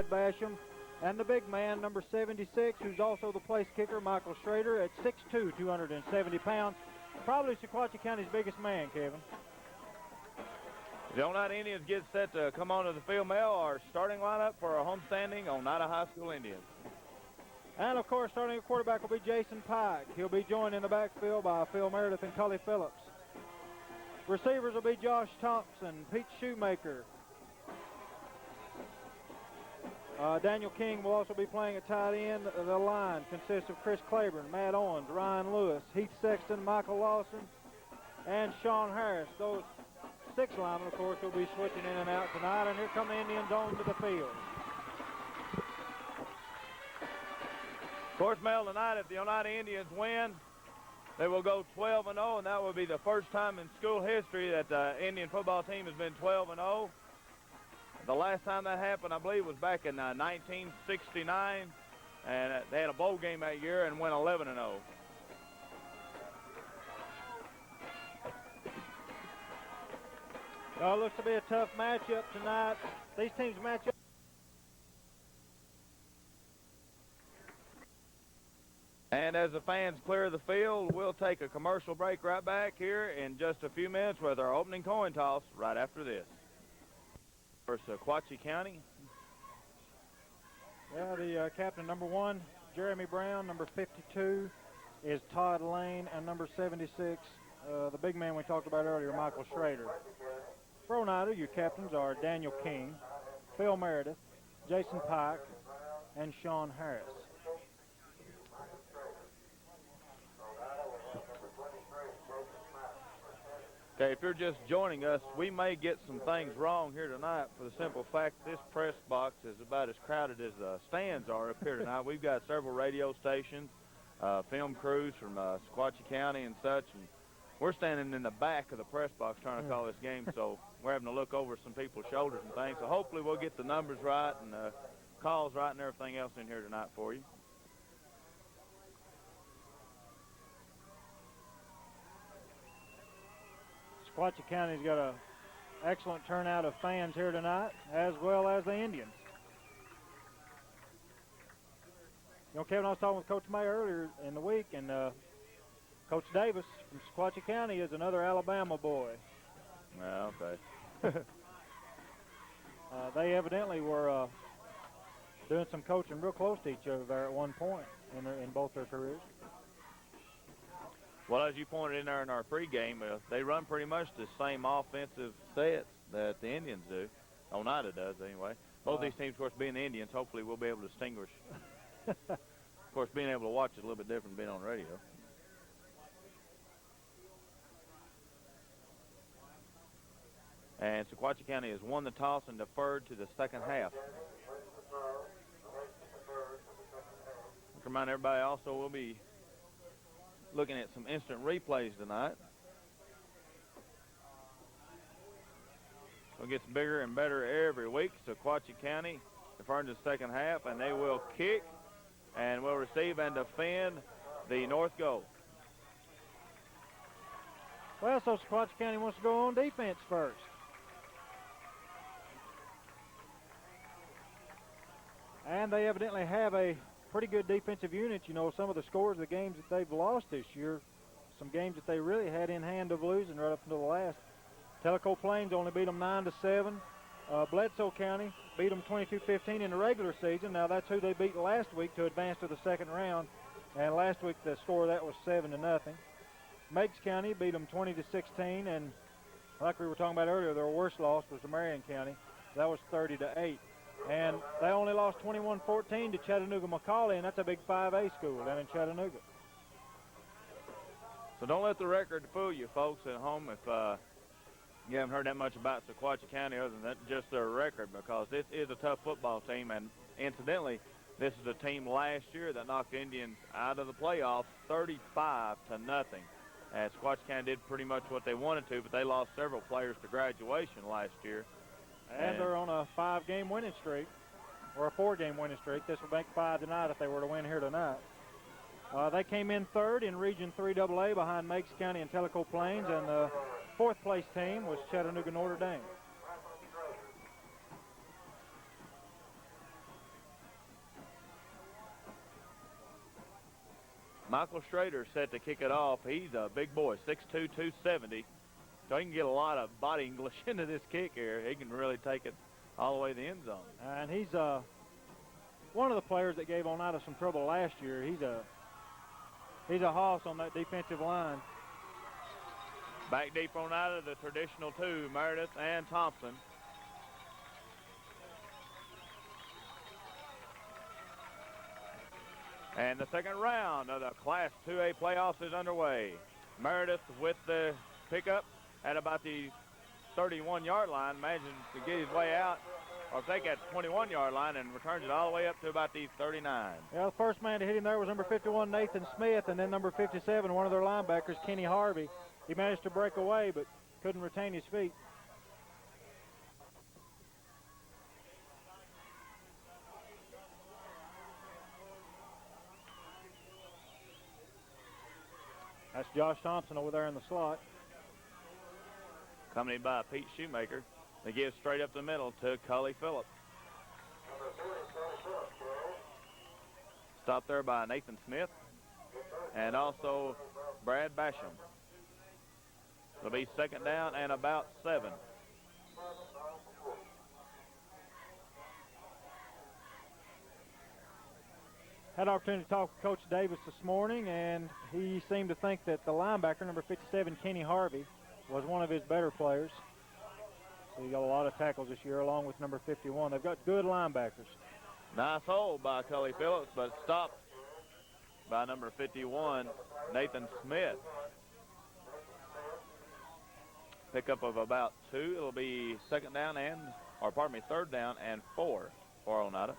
Basham, and the big man, number 76, who's also the place kicker, Michael Schrader, at 6'2", 270 pounds. Probably Sequatchie County's biggest man, Kevin. The Oneida Indians get set to come onto the field. Mel, our starting lineup for our homestanding Oneida High School Indians. And, of course, starting at quarterback will be Jason Pike. He'll be joined in the backfield by Phil Meredith and Cully Phillips. Receivers will be Josh Thompson, Pete Shoemaker. Daniel King will also be playing at tight end. The line consists of Chris Claiborne, Matt Owens, Ryan Lewis, Heath Sexton, Michael Lawson, and Sean Harris. Those 6 linemen, of course, will be switching in and out tonight. And here come the Indians on to the field. Of course, Mel, tonight, if the Oneida Indians win, they will go 12-0, and that will be the first time in school history that the Indian football team has been 12-0. The last time that happened, I believe, was back in 1969, and they had a bowl game that year and went 11-0. It looks to be a tough matchup tonight. These teams match up. And as the fans clear the field, we'll take a commercial break right back here in just a few minutes with our opening coin toss right after this. For Sequatchie County. Yeah, the captain, number 1, Jeremy Brown. Number 52 is Todd Lane. And number 76, the big man we talked about earlier, Michael Schrader. For Oneida, your captains are Daniel King, Phil Meredith, Jason Pike, and Sean Harris. Okay, if you're just joining us, we may get some things wrong here tonight for the simple fact this press box is about as crowded as the stands are up here tonight. We've got several radio stations, film crews from Sequatchie County and such, and we're standing in the back of the press box trying to call this game, so we're having to look over some people's shoulders and things. So hopefully we'll get the numbers right and calls right and everything else in here tonight for you. Sequatchie County's got an excellent turnout of fans here tonight, as well as the Indians. You know, Kevin, I was talking with Coach May earlier in the week, and Coach Davis from Sequatchie County is another Alabama boy. Yeah, okay. They evidently were doing some coaching real close to each other there at one point in both their careers. Well, as you pointed in there in our pregame, they run pretty much the same offensive sets that the Indians do. Oneida does, anyway. Both these teams, of course, being the Indians, hopefully we'll be able to distinguish. Of course, being able to watch is a little bit different than being on radio. And Sequatchie County has won the toss and deferred to the second half. To remind everybody also, we'll be looking at some instant replays tonight. So it gets bigger and better every week. Sequatchie County deferring to the second half, and they will kick and will receive and defend the north goal. Well, so Sequatchie County wants to go on defense first. And they evidently have a pretty good defensive unit. You know, some of the scores of the games that they've lost this year, some games that they really had in hand of losing right up until the last. Tellico Plains only beat them 9-7. Bledsoe County beat them 22-15 in the regular season. Now that's who they beat last week to advance to the second round. And last week the score of that was 7-0. Meigs County beat them 20-16, and like we were talking about earlier, their worst loss was to Marion County. That was 30-8. And they only lost 21-14 to Chattanooga-McCauley, and that's a big 5A school down in Chattanooga. So don't let the record fool you, folks, at home, if you haven't heard that much about Sequatchie County other than just their record, because this is a tough football team. And incidentally, this is a team last year that knocked the Indians out of the playoffs 35-0. And Sequatchie County did pretty much what they wanted to, but they lost several players to graduation last year. And they're on a 5-game winning streak, or a 4-game winning streak. This will make 5 tonight if they were to win here tonight. They came in third in Region 3AA behind Meigs County and Tellico Plains, and the fourth-place team was Chattanooga Notre Dame. Michael Schrader set to kick it off. He's a big boy, 6'2", 270. So he can get a lot of body English into this kick here. He can really take it all the way to the end zone. And he's one of the players that gave Oneida some trouble last year. He's a hoss on that defensive line. Back deep for Oneida, the traditional two, Meredith and Thompson. And the second round of the Class 2A playoffs is underway. Meredith with the pickup at about the 31-yard line, manages to get his way out, or take that 21-yard line and returns it all the way up to about the 39. Yeah, the first man to hit him there was number 51, Nathan Smith, and then number 57, one of their linebackers, Kenny Harvey. He managed to break away, but couldn't retain his feet. That's Josh Thompson over there in the slot. Accompanied by Pete Shoemaker. They give straight up the middle to Cully Phillips. Stopped there by Nathan Smith and also Brad Basham. It'll be second down and about 7. Had an opportunity to talk with Coach Davis this morning, and he seemed to think that the linebacker, number 57, Kenny Harvey, was one of his better players. So he got a lot of tackles this year, along with number 51. They've got good linebackers. Nice hold by Cully Phillips, but stopped by number 51, Nathan Smith. Pickup of about 2. It'll be third down and 4 for Oneida.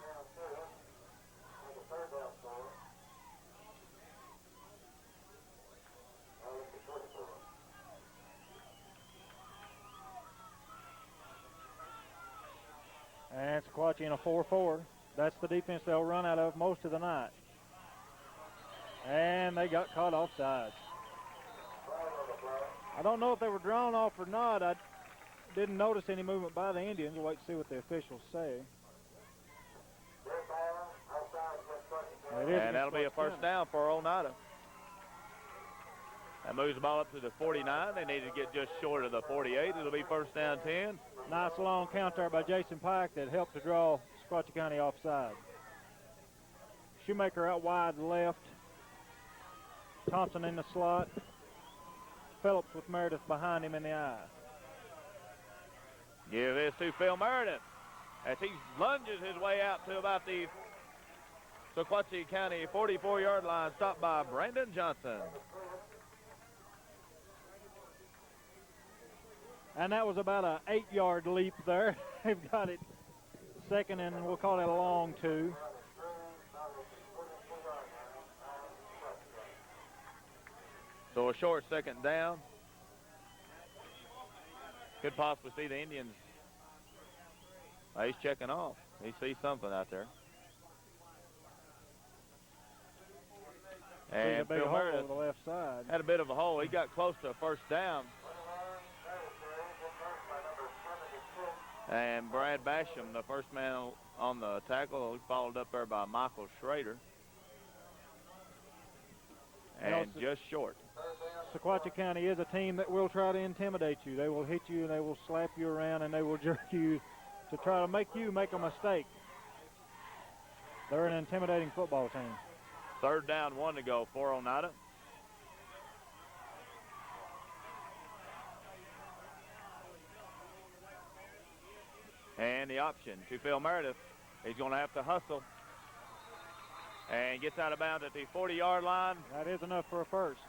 And Sequatchie in a 4-4. That's the defense they'll run out of most of the night. And they got caught offside. I don't know if they were drawn off or not. I didn't notice any movement by the Indians. We'll wait to see what the officials say. And that'll be a first down for Oneida. That moves the ball up to the 49. They need to get just short of the 48. It'll be first down 10. Nice long count there by Jason Pike that helped to draw Sequatchie County offside. Shoemaker out wide left. Thompson in the slot. Phillips with Meredith behind him in the eye. Give this to Phil Meredith as he lunges his way out to about the Sequatchie County 44-yard line, stopped by Brandon Johnson. And that was about an 8-yard leap there. They've got it second, and we'll call it a long 2. So a short second down. Could possibly see the Indians. He's checking off. He sees something out there. And Phil Phil Meredith over the left side. had a bit of a hole. He got close to a first down. And Brad Basham, the first man on the tackle, followed up there by Michael Schrader. And just short. Sequatchie County is a team that will try to intimidate you. They will hit you, and they will slap you around, and they will jerk you to try to make you make a mistake. They're an intimidating football team. Third down, 1 to go for Oneida. And the option to Phil Meredith. He's going to have to hustle. And gets out of bounds at the 40-yard line. That is enough for a first.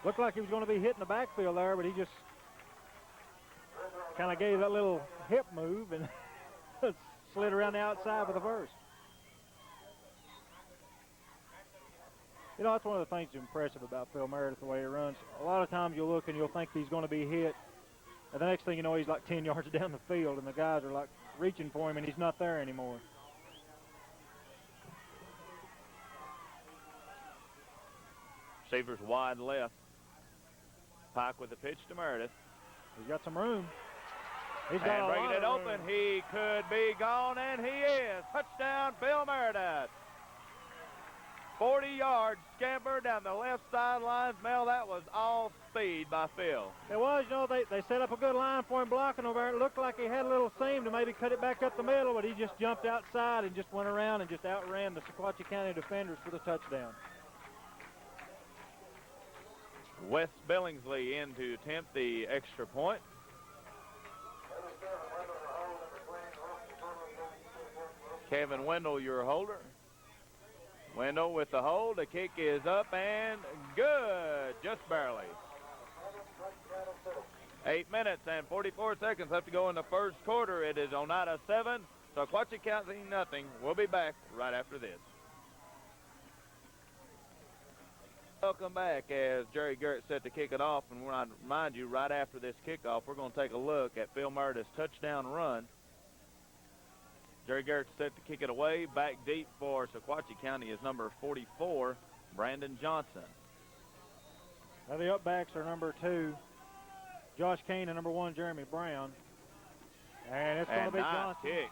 Looked like he was going to be hitting the backfield there, but he just kind of gave that little hip move and slid around the outside for the first. You know, that's one of the things that's impressive about Phil Meredith, the way he runs. A lot of times you'll look and you'll think he's going to be hit, and the next thing you know, he's like 10 yards down the field, and the guys are like reaching for him, and he's not there anymore. Receivers wide left. Pike with the pitch to Meredith. He's got some room. He's got and bringing it open. He could be gone, and he is. Touchdown, Phil Meredith. 40-yard scamper down the left sidelines. Mel, that was all speed by Phil. It was, you know, they set up a good line for him blocking over there. It looked like he had a little seam to maybe cut it back up the middle, but he just jumped outside and just went around and just outran the Sequatchie County defenders for the touchdown. Wes Billingsley in to attempt the extra point. Kevin Wendell, your holder. Wendell with the hold. The kick is up and good, just barely. 8 minutes and 44 seconds left to go in the first quarter. It is Oneida 7, Sequatchie County nothing. We'll be back right after this. Welcome back as Jerry Garrett set to kick it off, and when I remind you, right after this kickoff, we're going to take a look at Phil Meredith's touchdown run. Jerry Garrett set to kick it away. Back deep for Sequatchie County is number 44, Brandon Johnson. Now the upbacks are number 2, Josh Kane, and number 1, Jeremy Brown. And it's going to be nice Johnson. Kick.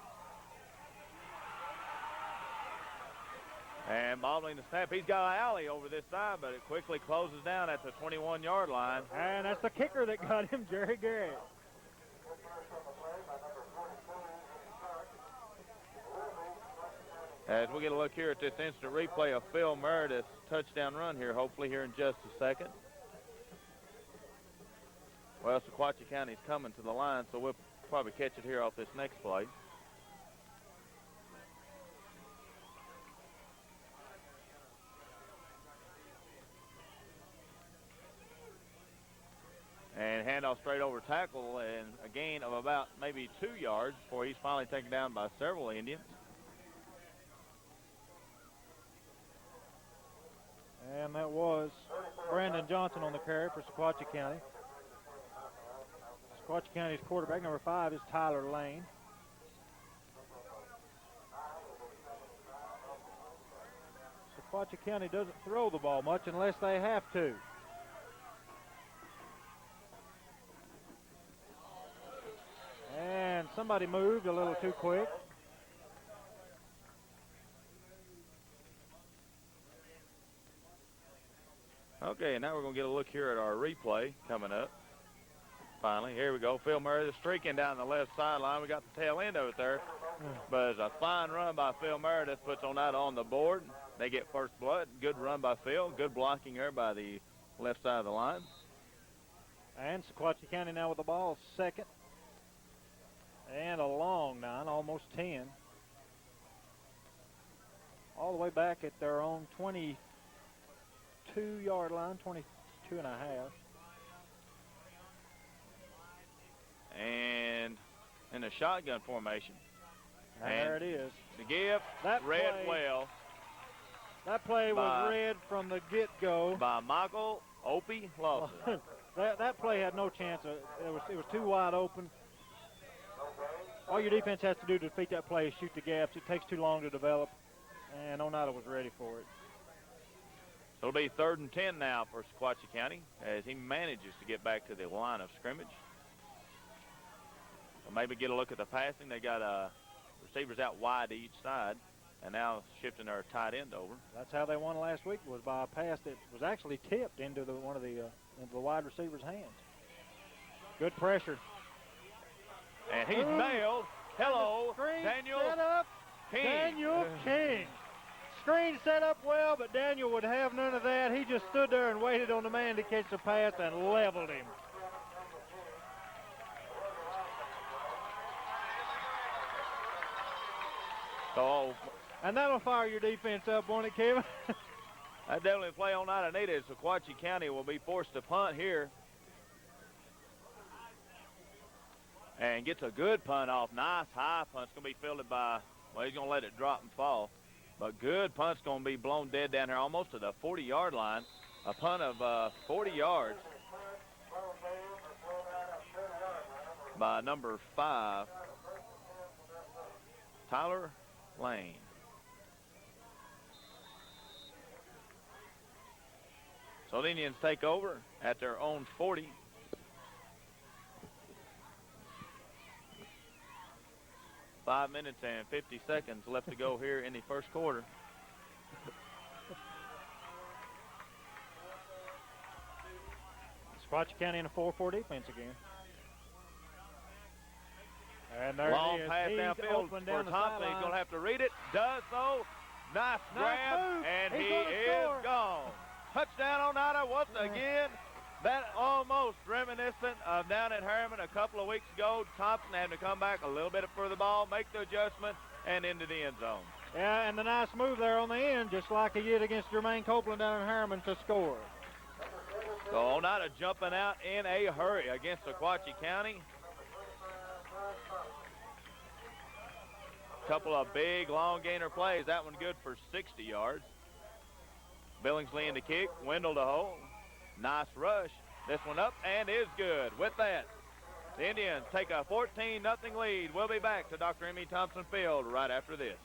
And bobbling the snap. He's got an alley over this side, but it quickly closes down at the 21-yard line. And that's the kicker that got him, Jerry Garrett. As we get a look here at this instant replay of Phil Meredith's touchdown run here, hopefully here in just a second. Well, Sequatchie County's coming to the line, so we'll probably catch it here off this next play. And handoff straight over tackle, and a gain of about maybe 2 yards before he's finally taken down by several Indians. And that was Brandon Johnson on the carry for Sequatchie County. Sequatchie County's quarterback, number 5, is Tyler Lane. Sequatchie County doesn't throw the ball much unless they have to. And somebody moved a little too quick. Okay, now we're going to get a look here at our replay coming up. Finally, here we go. Phil Meredith streaking down the left sideline. We got the tail end of it there. But it's a fine run by Phil Meredith, puts Oneida on the board. They get first blood. Good run by Phil. Good blocking there by the left side of the line. And Sequatchie County now with the ball, second. And a long 9, almost 10. All the way back at their own 22-yard line, 22 and a half. And in a shotgun formation. And there it is. The give, that read play, well. That play was read from the get-go. By Michael Opie Lawson. that play had no chance. It was too wide open. All your defense has to do to defeat that play is shoot the gaps. It takes too long to develop, and Oneida was ready for it. So it'll be 3rd and 10 now for Sequatchie County as he manages to get back to the line of scrimmage. So maybe get a look at the passing. They got receivers out wide to each side, and now shifting their tight end over. That's how they won last week, was by a pass that was actually tipped into one of the wide receiver's hands. Good pressure. And he's nailed. Hello, Daniel King. Daniel King. Screen set up well, but Daniel would have none of that. He just stood there and waited on the man to catch the pass and leveled him. So, and that'll fire your defense up, won't it, Kevin? That definitely play on Oneida. Sequatchie County will be forced to punt here. And gets a good punt off. Nice high punt. It's going to be fielded by, well, he's going to let it drop and fall. But good punt's going to be blown dead down here almost to the 40-yard line. A punt of 40 yards by number 5, Tyler Lane. So the Indians take over at their own 40. Five minutes and 50 seconds left to go here in the first quarter. Sequatchie County in a 4-4 defense again. And there Long it is. pass He's downfield open for down the Thompson. He's sideline. going to have to read it. Does so. Nice grab, move. and He's he gonna is score. gone. Touchdown Oneida once again. That almost reminiscent of down at Harriman a couple of weeks ago. Thompson had to come back a little bit for the ball, make the adjustment, and into the end zone. Yeah, and the nice move there on the end, just like he did against Jermaine Copeland down in Harriman to score. So Oneida jumping out in a hurry against Sequatchie County. Couple of big long gainer plays. That one good for 60 yards. Billingsley in the kick, Wendell to hold. Nice rush. This one up and is good. With that, the Indians take a 14-0 lead. We'll be back to Dr. M.E. Thompson Field right after this.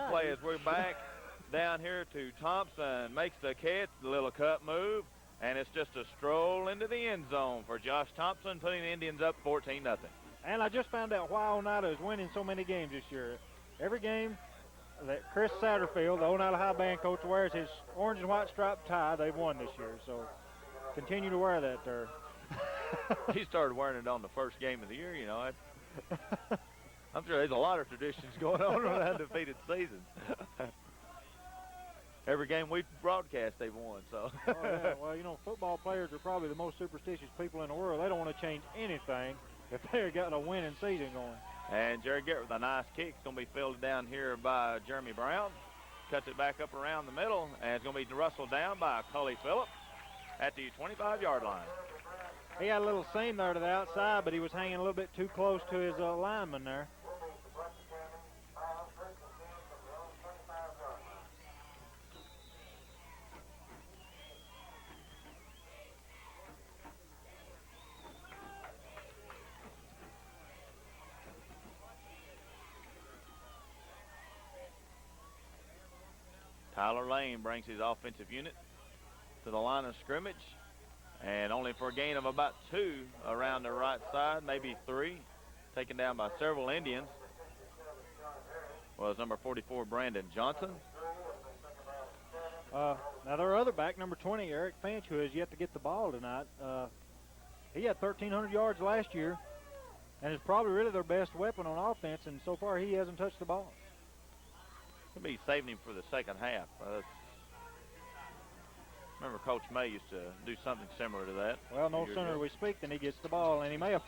Play as we're back down here to Thompson. Makes the catch, the little cut move, and it's just a stroll into the end zone for Josh Thompson, putting the Indians up 14-0. And I just found out why Oneida is winning so many games this year. Every game that Chris Satterfield, the Oneida High Band coach, wears his orange and white striped tie, they've won this year. So continue to wear that there. He started wearing it on the first game of the year, you know. I'm sure there's a lot of traditions going on with undefeated seasons. Every game we broadcast, they've won. So. Oh, yeah. Well, you know, football players are probably the most superstitious people in the world. They don't want to change anything if they've got a winning season going. And Jerry Garrett with a nice kick. It's going to be fielded down here by Jeremy Brown. Cuts it back up around the middle, and it's going to be rustled down by Cully Phillip at the 25-yard line. He had a little seam there to the outside, but he was hanging a little bit too close to his lineman there. Tyler Lane brings his offensive unit to the line of scrimmage, and only for a gain of about 2 around the right side, maybe 3, taken down by several Indians, was number 44, Brandon Johnson. Now their other back, number 20, Eric Finch, who has yet to get the ball tonight. He had 1,300 yards last year and is probably really their best weapon on offense, and so far he hasn't touched the ball. He'll be saving him for the second half. Remember Coach May used to do something similar to that. Well, no sooner we speak than he gets the ball, and he may have.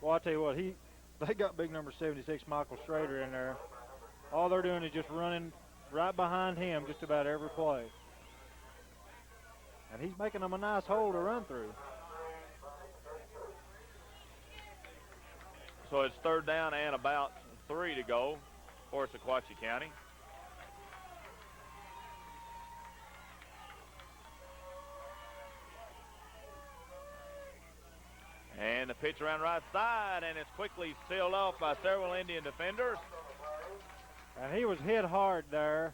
Well, I tell you what, they got big number 76, Michael Schrader, in there. All they're doing is just running right behind him just about every play. And he's making them a nice hole to run through. So it's third down and about 3 to go for Sequatchie County. And the pitch around right side, and it's quickly sealed off by several Indian defenders. And he was hit hard there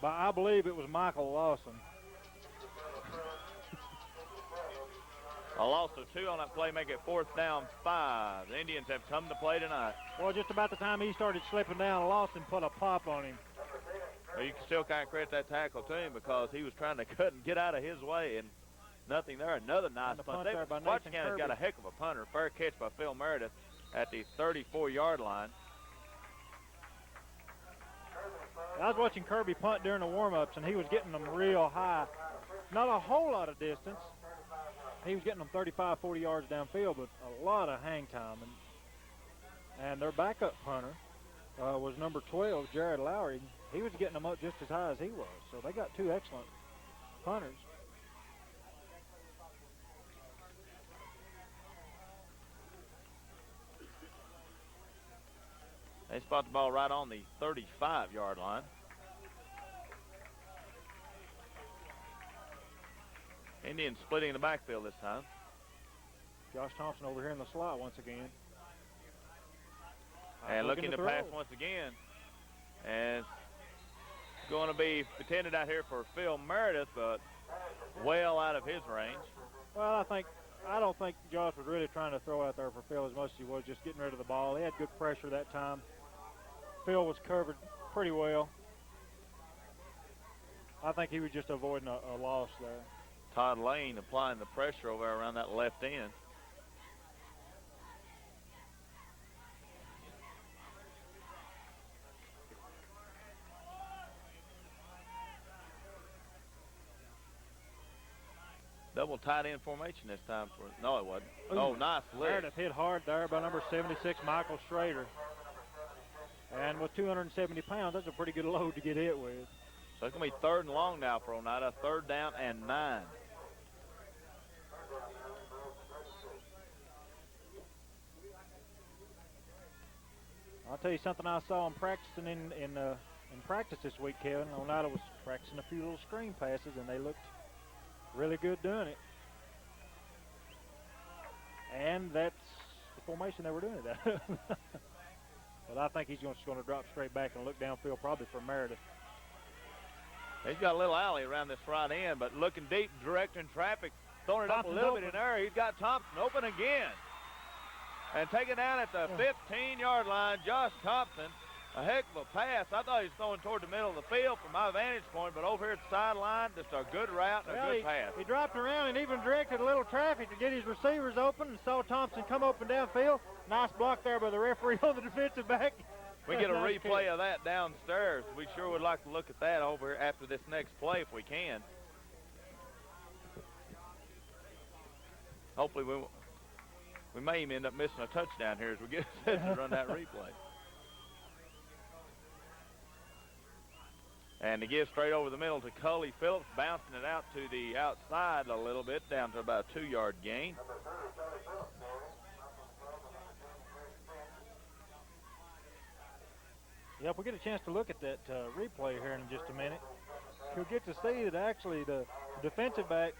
by, I believe it was Michael Lawson. A loss of 2 on that play, make it 4th down 5. The Indians have come to play tonight. Well, just about the time he started slipping down, Lawson put a pop on him. Well, you can still kind of credit that tackle to him because he was trying to cut and get out of his way, and nothing there. Another nice punt. Sequatchie County's got a heck of a punter. Fair catch by Phil Meredith at the 34-yard line. I was watching Kirby punt during the warm-ups, and he was getting them real high. Not a whole lot of distance. He was getting them 35, 40 yards downfield, but a lot of hang time. And their backup punter was number 12, Jared Lowry. He was getting them up just as high as he was. So they got 2 excellent punters. They spot the ball right on the 35-yard line. Indians splitting the backfield this time. Josh Thompson over here in the slot once again. And looking to pass once again. And it's going to be intended out here for Phil Meredith, but well out of his range. Well, I don't think Josh was really trying to throw out there for Phil as much as he was just getting rid of the ball. He had good pressure that time. Phil was covered pretty well. I think he was just avoiding a loss there. Todd Lane applying the pressure over around that left end. Double tight end formation this time for, no, it wasn't. Ooh, oh, nice lift. Meredith hit hard there by number 76, Michael Schrader. And with 270 pounds, that's a pretty good load to get hit with. So it's going to be 3rd and long now for Oneida. 3rd down and 9. I'll tell you something I saw him practicing in practice this week, Kevin. Oneida was practicing a few little screen passes, and they looked really good doing it. And that's the formation they were doing it at. But I think he's just going to drop straight back and look downfield probably for Meredith. He's got a little alley around this right end, but looking deep, directing traffic, throwing it up a little bit in there. He's got Thompson open again. And taken down at the 15-yard line, Josh Thompson. A heck of a pass. I thought he was throwing toward the middle of the field from my vantage point, but over here at the sideline, just a good route and a good pass. He dropped around and even directed a little traffic to get his receivers open and saw Thompson come open downfield. Nice block there by the referee on the defensive back. We get a replay of that downstairs. We sure would like to look at that over here after this next play if we can. Hopefully we may even end up missing a touchdown here as we get set to run that replay. And to give straight over the middle to Cully Phillips, bouncing it out to the outside a little bit, down to about a 2-yard gain. Yep, we'll get a chance to look at that replay here in just a minute. You'll get to see that actually the defensive back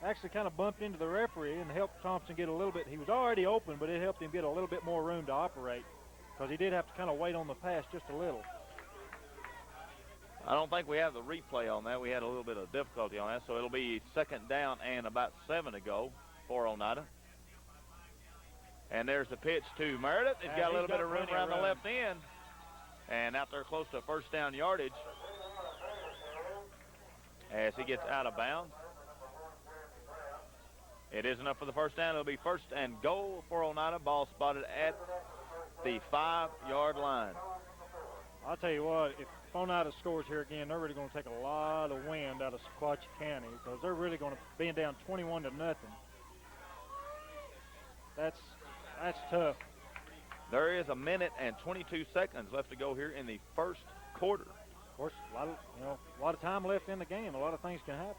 actually kind of bumped into the referee and helped Thompson get a little bit. He was already open, but it helped him get a little bit more room to operate because he did have to kind of wait on the pass just a little. I don't think we have the replay on that. We had a little bit of difficulty on that, so it'll be 2nd down and about 7 to go for Oneida. And there's the pitch to Meredith. He's got a little bit of room around the left end. And out there close to 1st down yardage as he gets out of bounds. It is enough for the 1st down. It'll be 1st and goal for Oneida. Ball spotted at the 5-yard line. I'll tell you what, if Oneida scores here again, they're really going to take a lot of wind out of Sequatchie County because they're really going to be down 21-0. That's tough. There is 1 minute and 22 seconds left to go here in the 1st quarter. Of course, a lot of time left in the game. A lot of things can happen.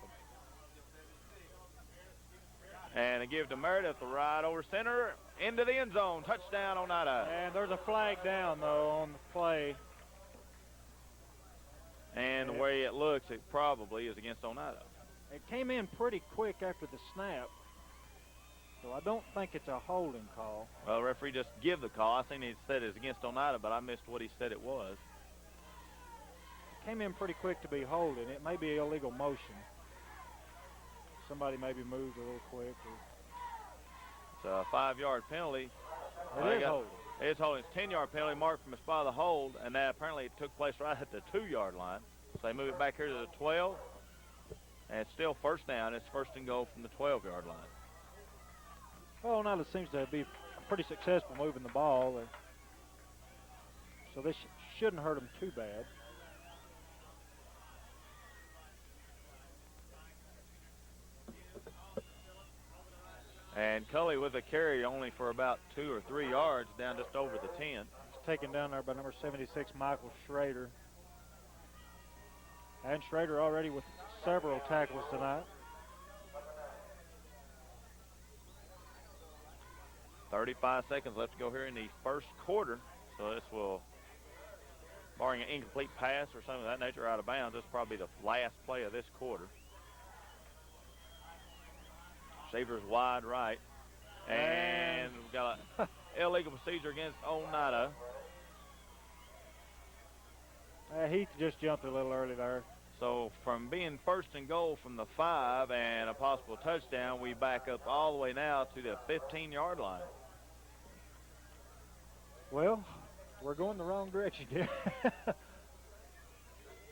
And a give to Meredith, right over center, into the end zone. Touchdown, Oneida. And there's a flag down, though, on the play. And the way it looks, it probably is against Oneida. It came in pretty quick after the snap, so I don't think it's a holding call. Well, the referee just give the call. I think he said it's against Oneida, but I missed what he said it was. It came in pretty quick to be holding. It may be illegal motion. Somebody maybe moved a little quick. It's a 5-yard penalty. It is holding. It's holding. It's a 10-yard penalty marked from the spot of the hold, and that apparently it took place right at the 2-yard line. So they move it back here to the 12, and it's still 1st down. It's 1st and goal from the 12-yard line. Well, Oneida seems to be pretty successful moving the ball, so this shouldn't hurt them too bad. And Cully with a carry only for about 2 or 3 yards, down just over the 10. It's taken down there by number 76, Michael Schrader. And Schrader already with several tackles tonight. 35 seconds left to go here in the 1st quarter. So this will, barring an incomplete pass or something of that nature, out of bounds, this is probably the last play of this quarter. Shavers wide right. And we've got an illegal procedure against Oneida. He just jumped a little early there. So from being 1st and goal from the 5 and a possible touchdown, we back up all the way now to the 15-yard line. Well, we're going the wrong direction here.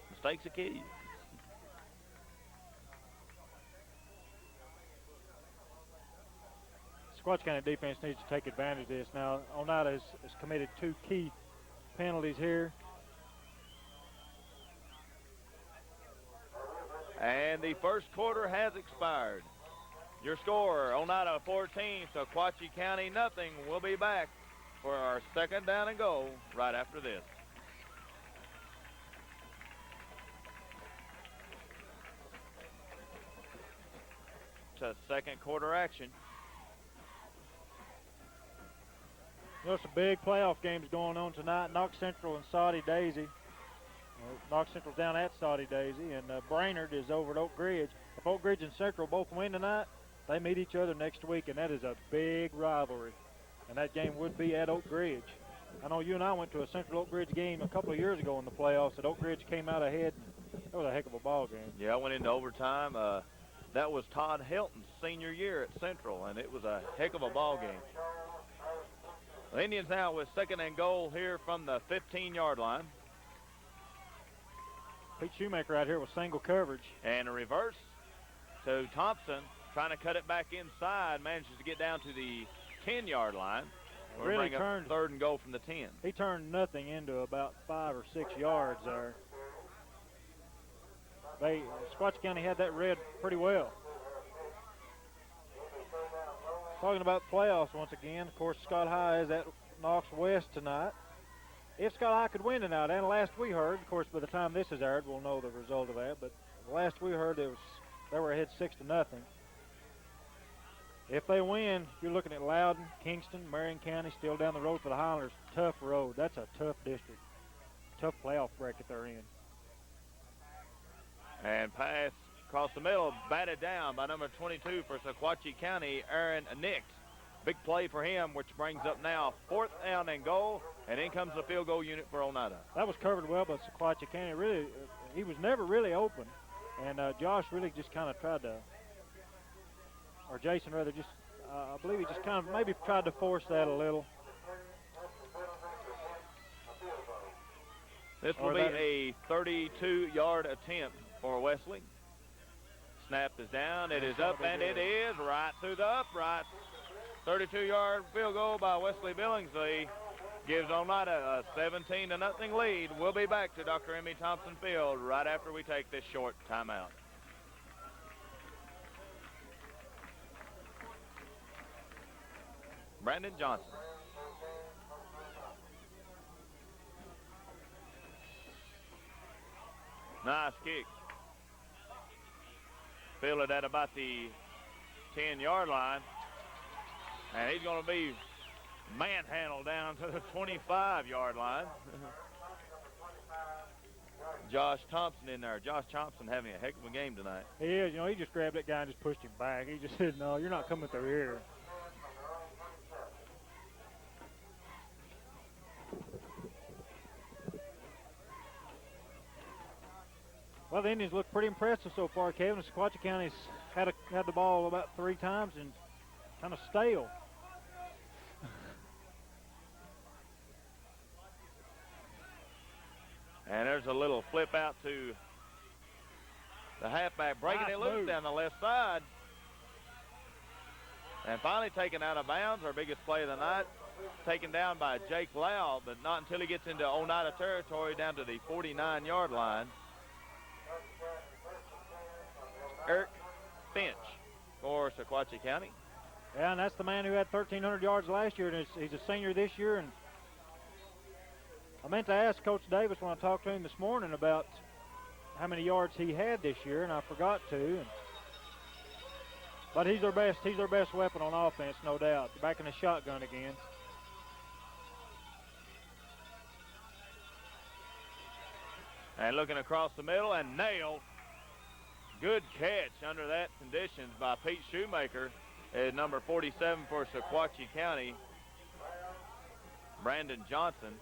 Mistakes are key. Sequatchie County defense needs to take advantage of this. Now, Oneida has committed 2 key penalties here. And the first quarter has expired. Your score, Oneida 14, Sequatchie County nothing. We'll be back for our second down and goal right after this. To second quarter action. You know, some big playoff games going on tonight. Knox Central and Saudi Daisy. Knox Central's down at Saudi Daisy, and Brainerd is over at Oak Ridge. If Oak Ridge and Central both win tonight, they meet each other next week, and that is a big rivalry. And that game would be at Oak Ridge. I know you and I went to a Central Oak Ridge game a couple of years ago in the playoffs, and Oak Ridge came out ahead. That was a heck of a ball game. Yeah, I went into overtime. That was Todd Helton's senior year at Central, and it was a heck of a ball game. The Indians now with second and goal here from the 15-yard line. Pete Shoemaker out here with single coverage. And a reverse to Thompson, trying to cut it back inside, manages to get down to the 10-yard line. We'll really bring up turned third and goal from the 10. He turned nothing into about 5 or 6 yards there. Sequatchie County had that read pretty well. Talking about playoffs once again, of course, Scott High is at Knox West tonight. If Scott High could win tonight, and last we heard, of course, by the time this is aired, we'll know the result of that, but last we heard they were ahead 6-0. If they win, you're looking at Loudon, Kingston, Marion County, still down the road for the Highlanders. Tough road. That's a tough district. Tough playoff bracket they're in. And pass across the middle, batted down by number 22 for Sequatchie County, Aaron Nix. Big play for him, which brings up now fourth down and goal, and in comes the field goal unit for Oneida. That was covered well by Sequatchie County. Really, he was never really open, and Josh really just kind of tried to, or Jason rather, just I believe he just kind of maybe tried to force that a little. This will be a 32-yard attempt for Wesley. Snap is down, it is up, and it is right through the upright. 32-yard field goal by Wesley Billingsley gives Oneida a 17-0 lead. We'll be back to Dr. Emmy Thompson Field right after we take this short timeout. Brandon Johnson. Nice kick. Fielded at about the 10-yard line. And he's going to be manhandled down to the 25-yard line. Josh Thompson in there. Josh Thompson having a heck of a game tonight. He is. You know, he just grabbed that guy and just pushed him back. He just said, no, you're not coming through here. Well, the Indians look pretty impressive so far, Kevin. Sequatchie County's had the ball about 3 times and kind of stale. And there's a little flip out to the halfback, breaking Nice it loose move down the left side. And finally taken out of bounds, our biggest play of the night. Taken down by Jake Lau, but not until he gets into Oneida territory down to the 49-yard line. Eric Finch for Sequatchie County. Yeah, and that's the man who had 1,300 yards last year, and he's a senior this year. And I meant to ask Coach Davis when I talked to him this morning about how many yards he had this year, and I forgot to. But he's their best weapon on offense, no doubt. Back in the shotgun again. And looking across the middle and nailed. Good catch under that conditions by Pete Shoemaker at number 47 for Sequatchie County, Brandon Johnson.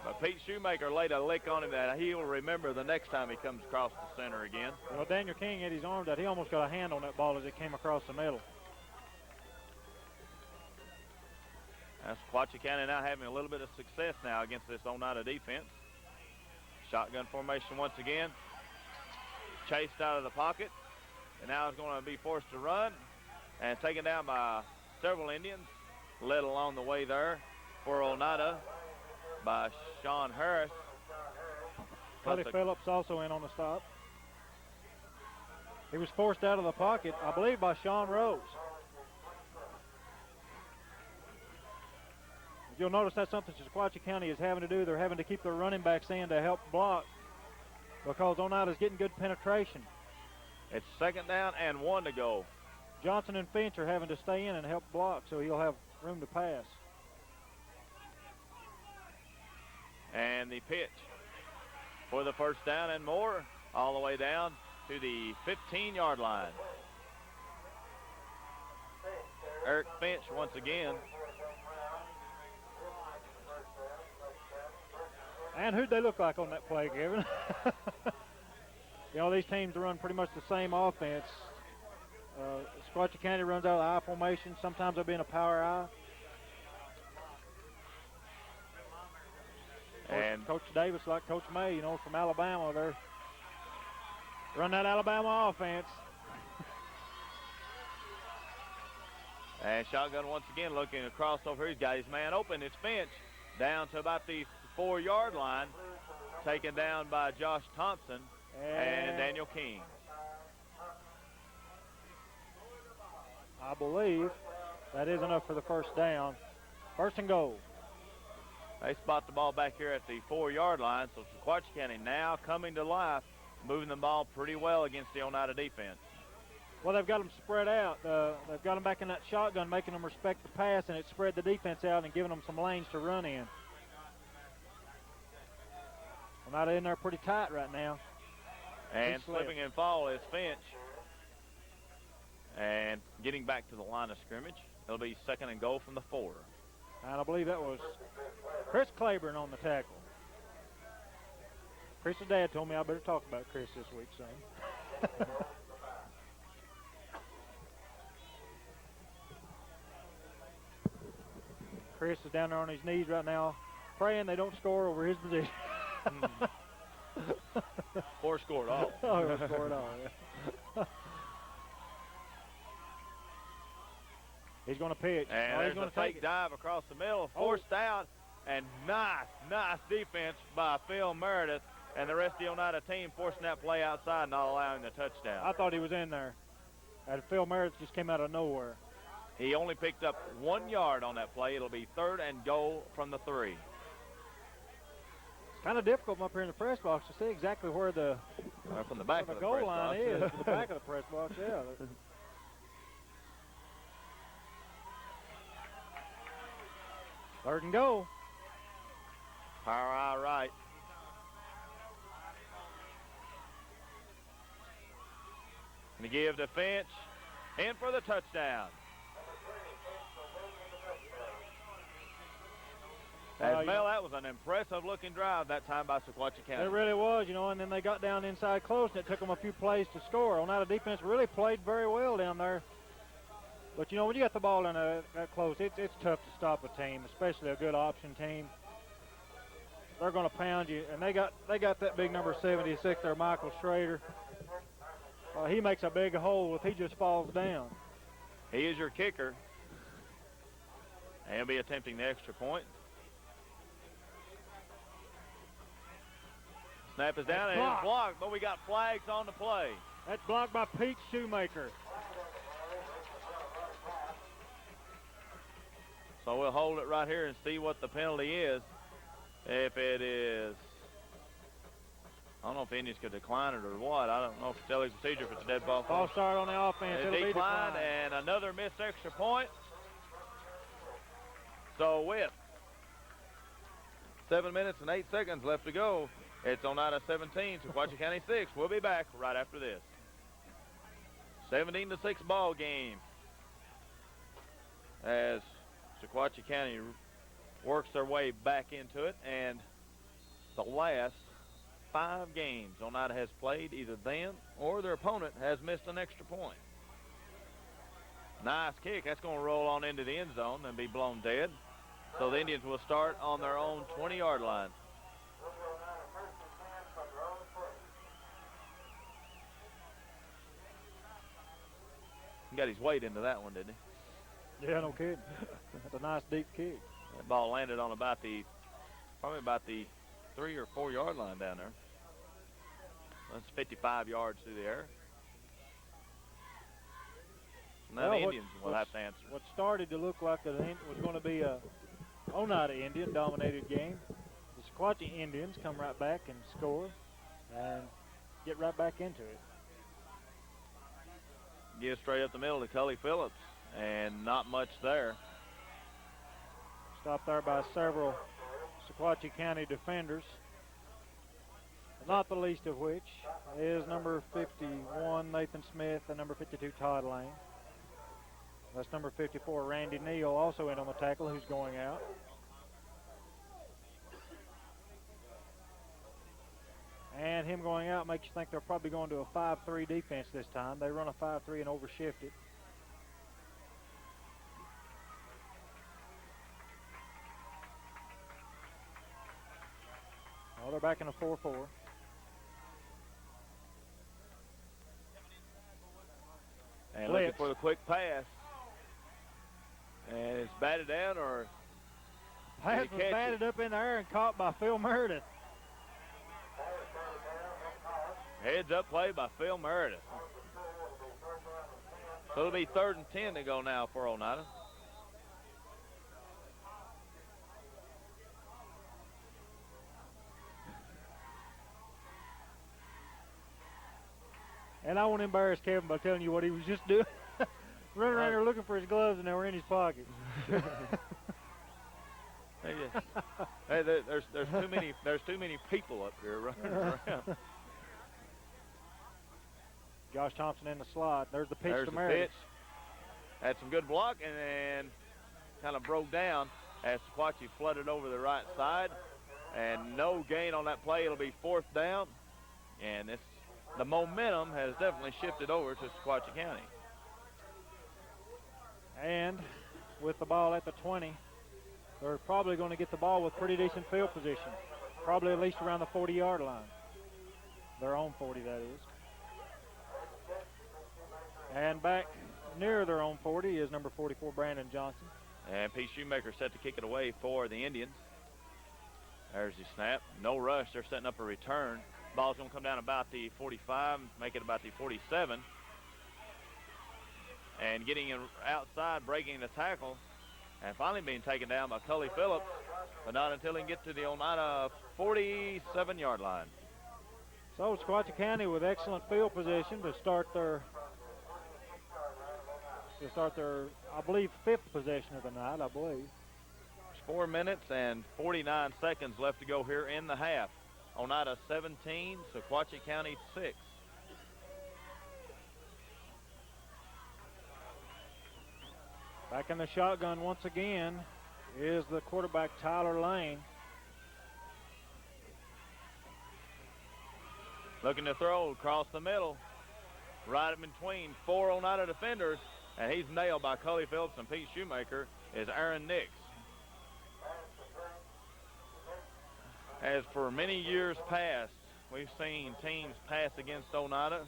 But Pete Shoemaker laid a lick on him that he'll remember the next time he comes across the center again. Well, Daniel King had his arms out. He almost got a hand on that ball as it came across the middle. Now Sequatchie County now having a little bit of success now against this Oneida defense. Shotgun formation once again. Chased out of the pocket. And now is going to be forced to run. and taken down by several Indians, led along the way there for Oneida by Sean Harris. Kelly Phillips also in on the stop. He was forced out of the pocket, I believe, by Sean Rose. You'll notice that's something Sequatchie County is having to do. They're having to keep their running backs in to help block because Oneida's getting good penetration. It's 2nd down and 1 to go. Johnson and Finch are having to stay in and help block so he'll have room to pass. And the pitch for the 1st down and more, all the way down to the 15-yard line. Eric Finch once again. And who'd they look like on that play, Kevin? You know, these teams run pretty much the same offense. Sequatchie County runs out of the I formation. Sometimes they'll be in a power I. And Coach Davis, like Coach May, you know, from Alabama, they're run that Alabama offense. And shotgun once again looking across over. He's got his man open. It's Finch down to about the 4-yard line, taken down by Josh Thompson and Daniel King. I believe that is enough for the 1st down. 1st and goal. They spot the ball back here at the 4-yard line, so Sequatchie County now coming to life, moving the ball pretty well against the Oneida defense. Well, they've got them spread out. They've got them back in that shotgun, making them respect the pass, and it spread the defense out and giving them some lanes to run in. Oneida in there pretty tight right now. And slipping and fall is Finch. And getting back to the line of scrimmage, it'll be 2nd and goal from the 4. And I believe that was Chris Claiborne on the tackle. Chris's dad told me I better talk about Chris this week, son. Chris is down there on his knees right now, praying they don't score over his position. Or score at all. Or score at all, yeah. He's going to pitch. And there's a fake dive across the middle, forced out, and nice defense by Phil Meredith and the rest of the Oneida team forcing that play outside, not allowing the touchdown. I thought he was in there. And Phil Meredith just came out of nowhere. He only picked up 1 yard on that play. It'll be 3rd and goal from the 3. It's kind of difficult up here in the press box to see exactly where the from the back of the goal line is. From the back of the press box, yeah. Third and goal. Power eye right. And to give to Finch. In for the touchdown. As Mel, that was an impressive-looking drive that time by Sequatchie County. It really was, you know, and then they got down inside close, and it took them a few plays to score. Oneida defense really played very well down there. But, you know, when you got the ball in that close, it's tough to stop a team, especially a good option team. They're going to pound you, and they got that big number 76 there, Michael Schrader. He makes a big hole if he just falls down. He is your kicker. And he'll be attempting the extra point. Snap is down and it's blocked, but we got flags on the play. That's blocked by Pete Shoemaker. So we'll hold it right here and see what the penalty is. If it is, I don't know if Indians could decline it or what. I don't know if it's daily procedure if it's a dead ball. False start on the offense. It'll be declined. And another missed extra point. So with 7 minutes and 8 seconds left to go, it's Oneida 17, Sequatchie County 6. We'll be back right after this. 17-6 ball game as Sequatchie County works their way back into it, and the last 5 games Oneida has played, either them or their opponent has missed an extra point. Nice kick. That's going to roll on into the end zone and be blown dead. So the Indians will start on their own 20-yard line. He got his weight into that one, didn't he? Yeah, no kidding. That's a nice deep kick. That ball landed on probably about the 3 or 4 yard line down there. That's 55 yards through the air. Now the Indians will have to answer. What started to look like it was going to be a Oneida Indian-dominated game. The Sequatchie Indians come right back and score and get right back into it. Give straight up the middle to Cully Phillips, and not much there. Stopped there by several Sequatchie County defenders, not the least of which is number 51, Nathan Smith, and number 52, Todd Lane. That's number 54, Randy Neal, also in on the tackle, who's going out. And him going out makes you think they're probably going to a 5-3 defense this time. They run a 5-3 and overshift it. Well, they're back in a 4-4. And looking for the quick pass. And it's batted down, or pass was batted up in the air and caught by Phil Meredith. Heads up play by Phil Meredith. So it'll be 3rd and 10 to go now for Oneida. And I won't embarrass Kevin by telling you what he was just doing. Running around here looking for his gloves, and they were in his pocket. Hey, there's too many people up here running around. Josh Thompson in the slot. There's the pitch There's to the Meredith. pitch. Had some good block, and then kind of broke down as Sequatchie flooded over the right side. And no gain on that play. It'll be 4th down. And the momentum has definitely shifted over to Sequatchie County. And with the ball at the 20, they're probably going to get the ball with pretty decent field position. Probably at least around the 40-yard line. Their own 40, that is. And back near their own 40 is number 44, Brandon Johnson. And Pete Shoemaker set to kick it away for the Indians. There's the snap. No rush. They're setting up a return. Ball's going to come down about the 45, make it about the 47. And getting outside, breaking the tackle, and finally being taken down by Cully Phillips, but not until he can get to the Oneida 47-yard line. So Sequatchie County with excellent field position to start their, I believe, 5th possession of the night, I believe. There's 4 minutes and 49 seconds left to go here in the half. Oneida 17, Sequatchie County 6. Back in the shotgun once again is the quarterback, Tyler Lane. Looking to throw across the middle. Right in between 4 Oneida defenders, and he's nailed by Cully Phillips and Pete Shoemaker, is Aaron Nix. As for many years past, we've seen teams pass against Oneida.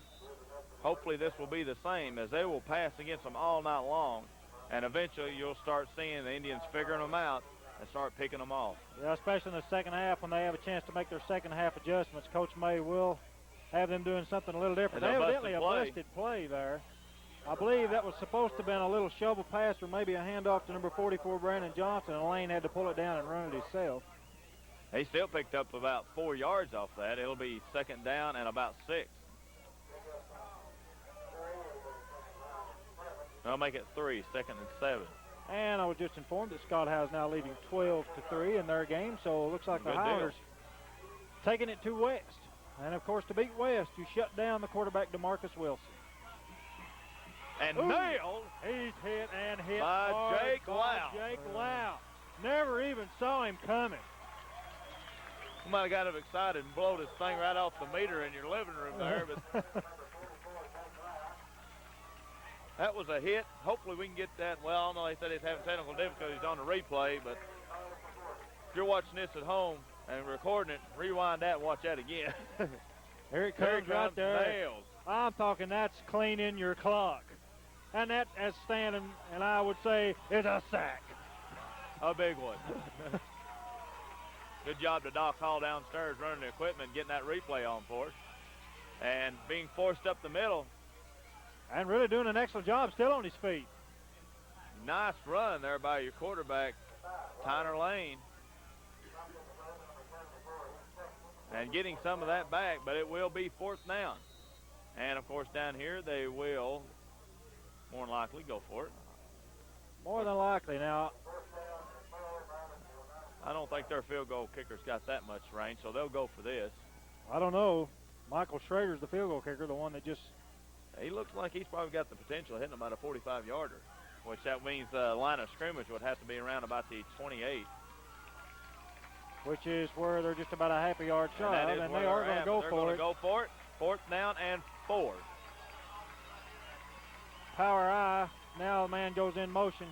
Hopefully this will be the same, as they will pass against them all night long. And eventually you'll start seeing the Indians figuring them out and start picking them off. Yeah, especially in the second half when they have a chance to make their second half adjustments. Coach May will have them doing something a little different. Evidently a busted play there. I believe that was supposed to have been a little shovel pass or maybe a handoff to number 44, Brandon Johnson, and Lane had to pull it down and run it himself. He still picked up about 4 yards off that. It'll be 2nd down and about 6. I'll make it 3, 2nd and 7. And I was just informed that Scott Howe is now leading 12-3 in their game, so it looks like the Highlanders taking it to West. And, of course, to beat West, you shut down the quarterback, DeMarcus Wilson. And nailed. He's hit and hit by hard Jake Lau. Jake Lau. Never even saw him coming. Somebody got him excited and blow this thing right off the meter in your living room there, but that was a hit. Hopefully we can get that. Well, I know they said he's having technical difficulties on the replay, but if you're watching this at home and recording it, rewind that and watch that again. Here it comes right there. Nails. I'm talking that's cleaning your clock. And that, as Stan and I would say, is a sack. A big one. Good job to Doc Hall downstairs running the equipment, getting that replay on for us. And being forced up the middle. And really doing an excellent job still on his feet. Nice run there by your quarterback, Tyner Lane. And getting some of that back, but it will be 4th down. And, of course, down here they will more than likely go for it. More than likely. Now, I don't think their field goal kicker's got that much range, so they'll go for this. I don't know. Michael Schrader's the field goal kicker, the one that just... He looks like he's probably got the potential of hitting about a 45-yarder, which that means the line of scrimmage would have to be around about the 28. Which is where they're just about a half a yard shy, and they are going to go for it. They're going to go for it. 4th down and 4. Power I. Now the man goes in motion.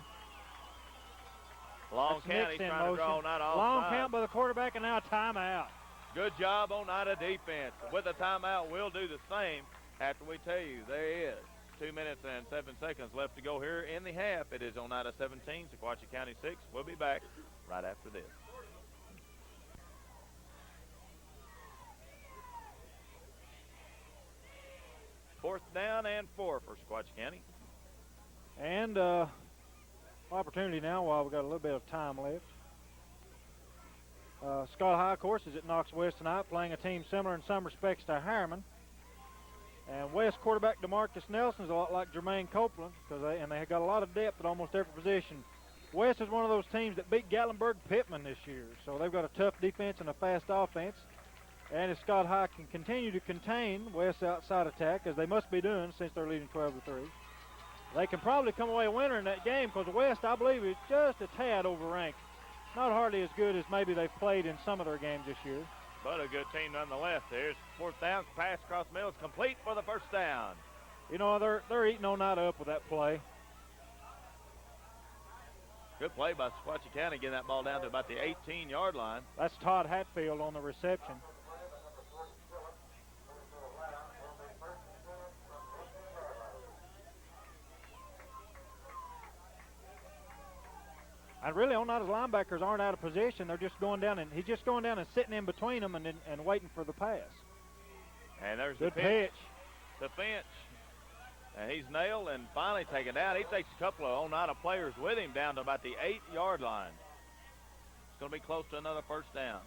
Long count. He's trying to draw not off. Long count by the quarterback, and now a timeout. Good job, Oneida defense. With a timeout, we'll do the same after we tell you there is 2 minutes and 7 seconds left to go here in the half. It is Oneida 17, Sequatchie County 6. We'll be back right after this. Fourth down and 4 for Sequatchie County. And opportunity now while we've got a little bit of time left. Scott High, of course, is at Knox West tonight, playing a team similar in some respects to Harriman. And West quarterback DeMarcus Nelson is a lot like Jermaine Copeland, and they have got a lot of depth at almost every position. West is one of those teams that beat Gatlinburg Pittman this year, so they've got a tough defense and a fast offense. And if Scott High can continue to contain West's outside attack, as they must be doing since they're leading 12-3, they can probably come away a winner in that game, because West, I believe, is just a tad overranked. Not hardly as good as maybe they've played in some of their games this year. But a good team nonetheless. There's 4th down, pass across the middle, is complete for the 1st down. You know, they're eating Oneida up with that play. Good play by Sequatchie County, getting that ball down to about the 18-yard line. That's Todd Hatfield on the reception. And really, Oneida's linebackers aren't out of position. They're just going down, and he's just going down and sitting in between them and waiting for the pass. And there's good the pitch. The Finch. And he's nailed and finally taken down. He takes a couple of Oneida players with him down to about the 8-yard line. It's going to be close to another 1st down.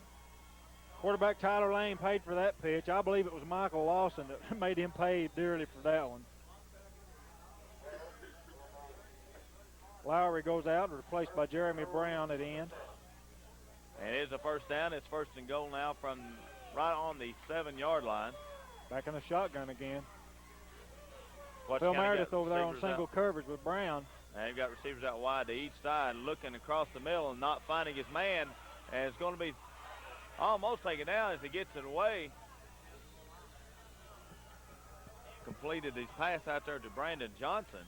Quarterback Tyler Lane paid for that pitch. I believe it was Michael Lawson that made him pay dearly for that one. Lowry goes out, replaced by Jeremy Brown at end. And it is a 1st down. It's 1st and goal now from right on the 7-yard line. Back in the shotgun again. Phil Meredith over there on single coverage with Brown. And you've got receivers out wide to each side, looking across the middle and not finding his man. And it's going to be almost taken down as he gets it away. Completed his pass out there to Brandon Johnson.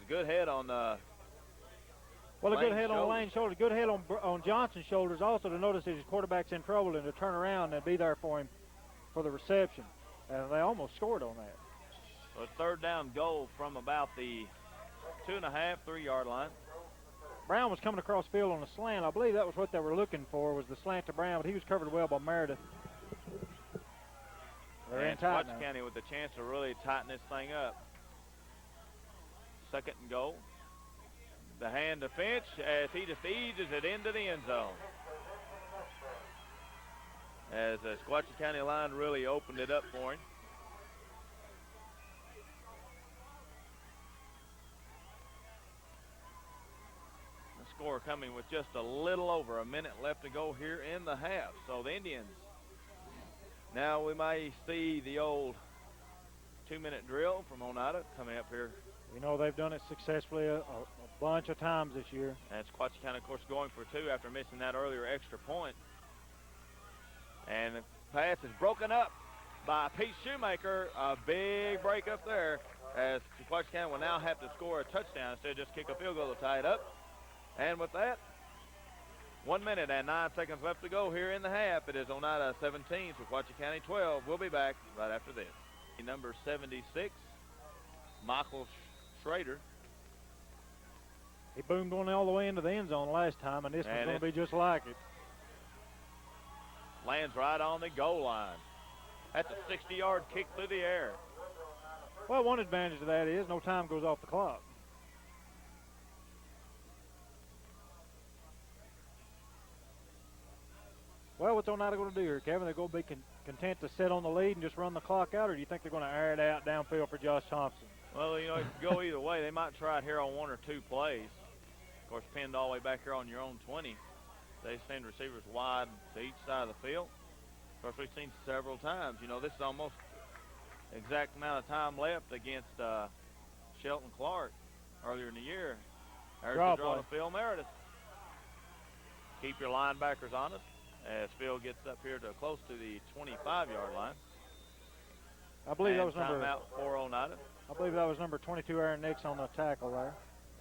Good head on well, a good head on Lane's shoulder, good head on Johnson's shoulders. Also to notice that his quarterback's in trouble and to turn around and be there for him for the reception. And they almost scored on that. So it's 3rd down goal from about the 2.5, 3-yard line. Brown was coming across field on a slant. I believe that was what they were looking for, was the slant to Brown, but he was covered well by Meredith. They're in tight now. Sequatchie County with the chance to really tighten this thing up. 2nd and goal. The hand to Finch as he just eases it into the end zone. As the Sequatchie County line really opened it up for him. The score coming with just a little over a minute left to go here in the half. So the Indians, now we may see the old 2-minute drill from Oneida coming up here. You know, they've done it successfully a bunch of times this year. And Sequatchie County, of course, going for 2 after missing that earlier extra point. And the pass is broken up by Pete Shoemaker. A big break up there as Sequatchie County will now have to score a touchdown instead of just kick a field goal to tie it up. And with that, 1 minute and 9 seconds left to go here in the half. It is Oneida 17, Sequatchie County 12. We'll be back right after this. Number 76. Michael Schrader. He boomed one all the way into the end zone last time, and this one's going to be just like it. Lands right on the goal line. That's a 60-yard kick through the air. Well, one advantage of that is no time goes off the clock. Well, what's Oneida going to do here, Kevin? They're going to be content to sit on the lead and just run the clock out, or do you think they're going to air it out downfield for Josh Thompson? Well, you know, it could go either way. They might try it here on one or two plays. Of course, pinned all the way back here on your own 20. They send receivers wide to each side of the field. Of course, we've seen several times. You know, this is almost exact amount of time left against Shelton Clark earlier in the year. There's the draw to Phil Meredith. Keep your linebackers honest as Phil gets up here to close to the 25-yard line. I believe that was number timeout for Oneida. I believe that was number 22, Aaron Nix, on the tackle there.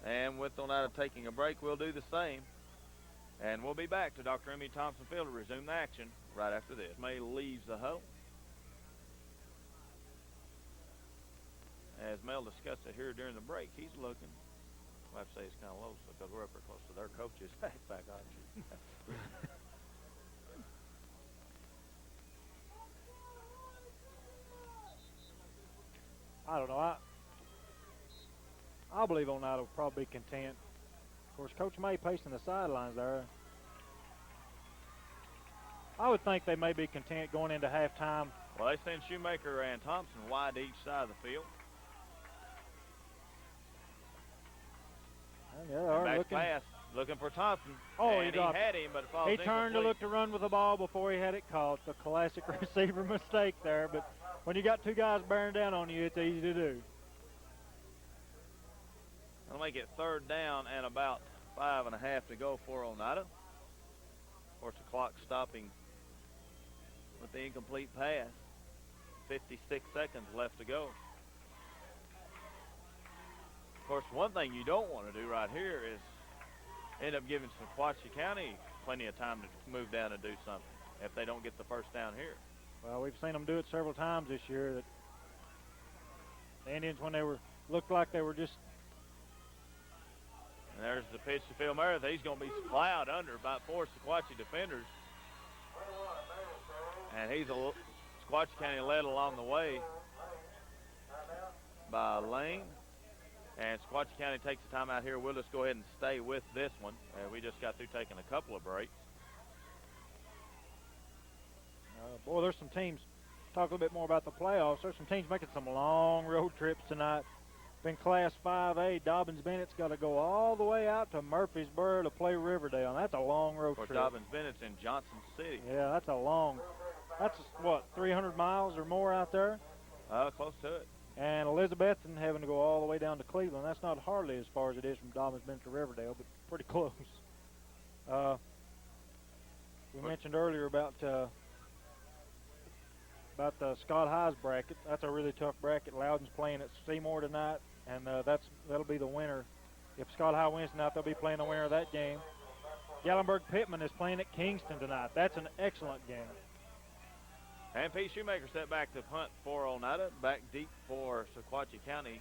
And with Oneida taking a break, we'll do the same. And we'll be back to Dr. Emmy Thompson Field to resume the action right after this. May leaves the huddle. As Mel discussed it here during the break, he's looking. I have to say it's kind of low because we're up there close to their coach's back option. I don't know. I believe Oneida will probably be content. Of course, Coach May pacing the sidelines there. I would think they may be content going into halftime. Well, they send Shoemaker and Thompson wide to each side of the field. Yeah, they are looking for Thompson. Oh, and he had him, but it falls incomplete. He turned to look to run with the ball before he had it caught. The classic receiver mistake there, but when you got two guys bearing down on you, it's easy to do. They'll make it third down and about 5.5 to go for Oneida. Of course, the clock stopping with the incomplete pass. 56 seconds left to go. Of course, one thing you don't want to do right here is end up giving Sequatchie County plenty of time to move down and do something if they don't get the first down here. Well, we've seen them do it several times this year. That the Indians, when they looked like they were just. And there's the pitch to Phil Meredith. He's going to be plowed under by 4 Sequatchie defenders. And Sequatchie County led along the way by Lane. And Sequatchie County takes the time out here. We'll just go ahead and stay with this one. We just got through taking a couple of breaks. Boy, there's some teams, talk a little bit more about the playoffs. There's some teams making some long road trips tonight. In Class 5A, Dobbins-Bennett's got to go all the way out to Murfreesboro to play Riverdale, and that's a long road trip. Dobbins-Bennett's in Johnson City. Yeah, that's what, 300 miles or more out there? Close to it. And Elizabethton having to go all the way down to Cleveland. That's not hardly as far as it is from Dobbins-Bennett to Riverdale, but pretty close. We mentioned earlier about the Scott High's bracket. That's a really tough bracket. Loudon's playing at Seymour tonight, and that'll be the winner. If Scott High wins tonight, they'll be playing the winner of that game. Gallenberg-Pittman is playing at Kingston tonight. That's an excellent game. And Pete Shoemaker set back to punt for Oneida, back deep for Sequatchie County.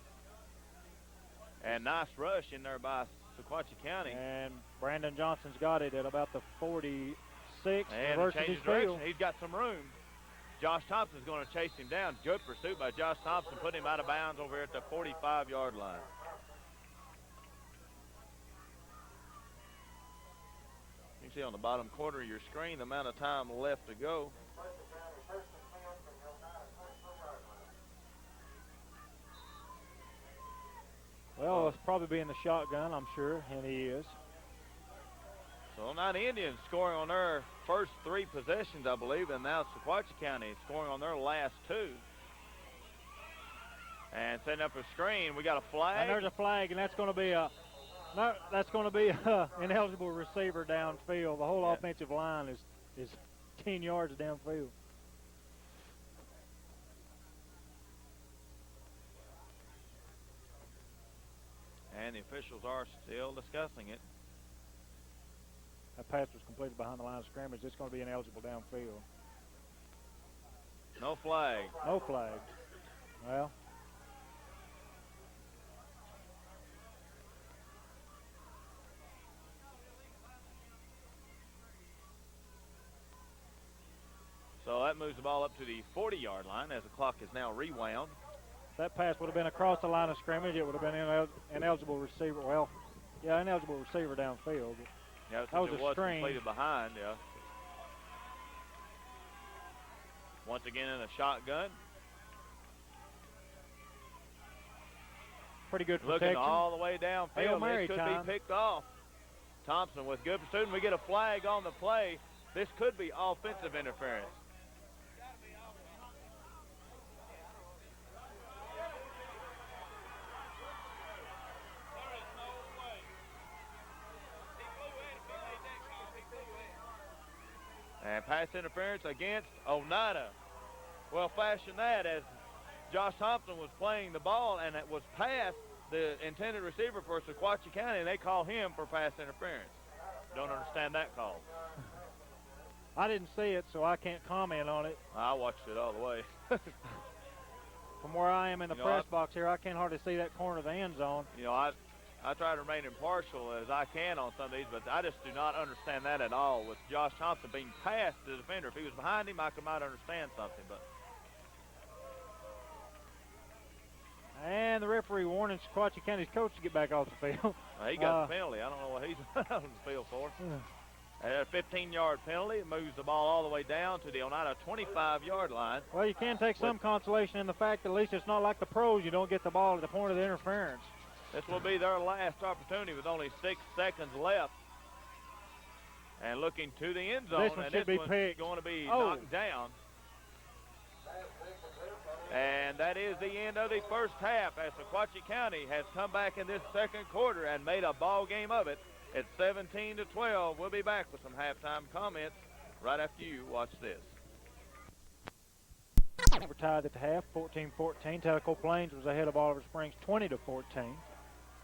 And nice rush in there by Sequatchie County. And Brandon Johnson's got it at about the 46. And he changes direction. He's got some room. Josh Thompson's going to chase him down. Good pursuit by Josh Thompson, putting him out of bounds over here at the 45-yard line. You can see on the bottom corner of your screen the amount of time left to go. Well, it's probably being the shotgun, I'm sure, and he is. So Oneida Indians scoring on their first 3 possessions, I believe, and now Sequatchie County scoring on their last 2. And setting up a screen, we got a flag. And there's a flag, and that's going to be an eligible receiver downfield. The whole offensive line is 10 yards downfield. And the officials are still discussing it. That pass was completed behind the line of scrimmage. It's going to be ineligible downfield. No flag. No flag. Well, That moves the ball up to the 40-yard line as the clock is now rewound. That pass would have been across the line of scrimmage. It would have been ineligible receiver. Well, yeah, ineligible receiver downfield. Yeah, that was it a was screen. Completed behind, yeah. Once again in a shotgun. Pretty good protection. Looking all the way downfield. This could be picked off. Thompson with good pursuit. We get a flag on the play. This could be offensive interference. And pass interference against Oneida. Well, fashion that as Josh Thompson was playing the ball and it was past the intended receiver for Sequatchie County, and they call him for pass interference. Don't understand that call. I didn't see it, so I can't comment on it. I watched it all the way. From where I am in the press box here, I can't hardly see that corner of the end zone. You know, I try to remain impartial as I can on some of these, but I just do not understand that at all with Josh Thompson being past the defender. If he was behind him, I might understand something, but. And the referee warning Sequatchie County's coach to get back off the field. He got the penalty. I don't know what he's on the field for. A 15-yard penalty. It moves the ball all the way down to the Oneida 25-yard line. Well, you can take some consolation in the fact that at least it's not like the pros. You don't get the ball at the point of the interference. This will be their last opportunity with only 6 seconds left. And looking to the end zone. This one should be picked. Going to be knocked down. And that is the end of the first half as Sequatchie County has come back in this second quarter and made a ball game of it. It's 17-12. We'll be back with some halftime comments right after you watch this. We're tied at the half, 14-14. Tellico Plains was ahead of Oliver Springs 20-14.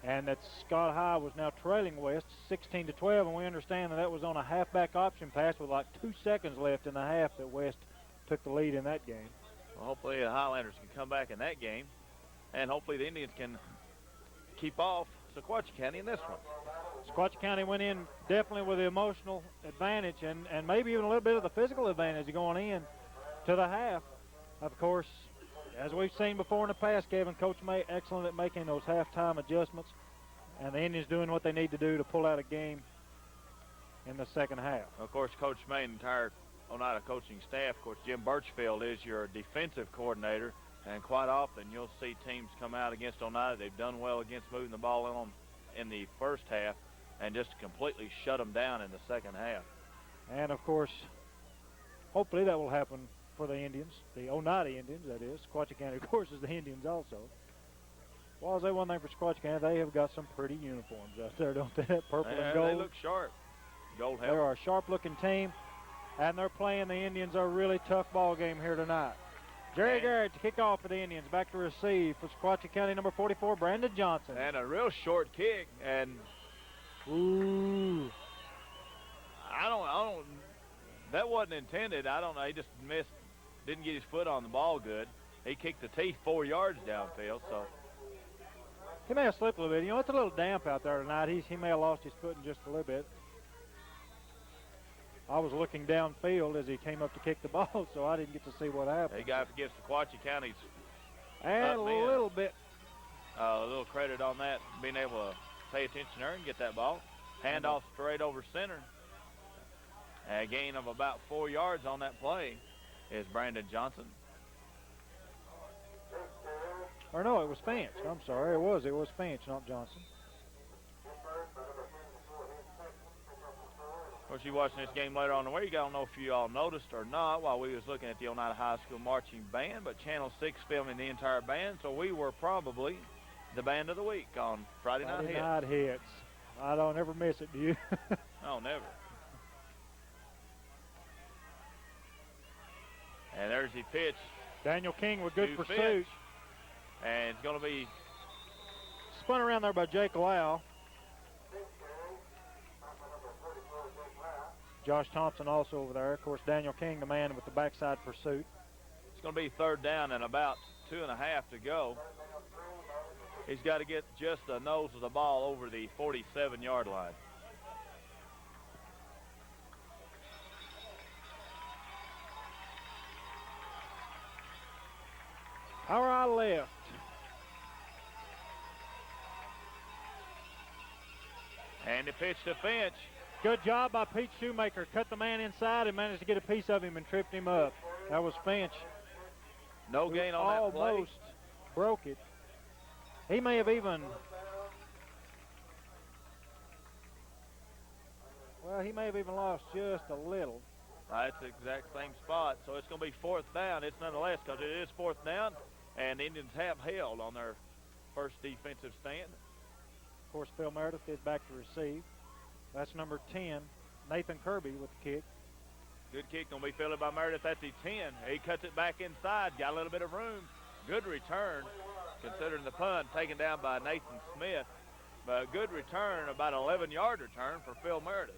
And that Scott High was now trailing West 16-12, and we understand that was on a halfback option pass with like 2 seconds left in the half that West took the lead in that game. Well, hopefully the Highlanders can come back in that game, and hopefully the Indians can keep off Sequatchie County in this one. Sequatchie County went in definitely with the emotional advantage and maybe even a little bit of the physical advantage going in to the half. Of course, as we've seen before in the past, Kevin, Coach May excellent at making those halftime adjustments, and the Indians doing what they need to do to pull out a game in the second half. Of course, Coach May and the entire Oneida coaching staff. Of course, Jim Birchfield is your defensive coordinator, and quite often you'll see teams come out against Oneida. They've done well against moving the ball on in the first half and just completely shut them down in the second half. And, of course, hopefully that will happen for the Indians, the Oneida Indians, that is. Sequatchie County, of course, is the Indians also. Well, as they one thing for Sequatchie County, they have got some pretty uniforms out there, don't they? Purple and gold. They look sharp. Gold helmet. They're a sharp-looking team. And they're playing the Indians a really tough ball game here tonight. Jerry Garrett to kick off for the Indians. Back to receive for Sequatchie County, number 44, Brandon Johnson. And a real short kick. And I don't. That wasn't intended. I don't know. He just missed. Didn't get his foot on the ball good. He kicked the teeth 4 yards downfield. So he may have slipped a little bit. You know, it's a little damp out there tonight. He may have lost his foot in just a little bit. I was looking downfield as he came up to kick the ball, so I didn't get to see what happened. He got to give Sequatchie County's and a little credit on that, being able to pay attention there and get that ball. Handoff straight over center. A gain of about 4 yards on that play is Brandon Johnson. Or no, it was Finch. I'm sorry, it was Finch, not Johnson. Of course, you watching this game later on the way. I don't know if you all noticed or not while we was looking at the Oneida High School Marching Band, but Channel 6 filming the entire band, so we were probably the band of the week on Friday Night Hits. I don't ever miss it, do you? Oh, never. And there's the pitch. Daniel King with good pursuit. Finch. And it's going to be spun around there by Jake Lau. Josh Thompson also over there. Of course, Daniel King, the man with the backside pursuit. It's going to be third down and about 2.5 to go. He's got to get just the nose of the ball over the 47-yard line. our left. And the pitch to Finch. Good job by Pete Shoemaker. Cut the man inside and managed to get a piece of him and tripped him up. That was Finch. No gain on that play. Almost broke it. He may have even, lost just a little. That's the exact same spot. So it's going to be fourth down. It's nonetheless because it is fourth down, and the Indians have held on their first defensive stand. Of course, Phil Meredith is back to receive. That's number 10, Nathan Kirby with the kick. Good kick going to be fielded by Meredith at the 10. He cuts it back inside, got a little bit of room. Good return, considering the punt, taken down by Nathan Smith. But a good return, about an 11-yard return for Phil Meredith.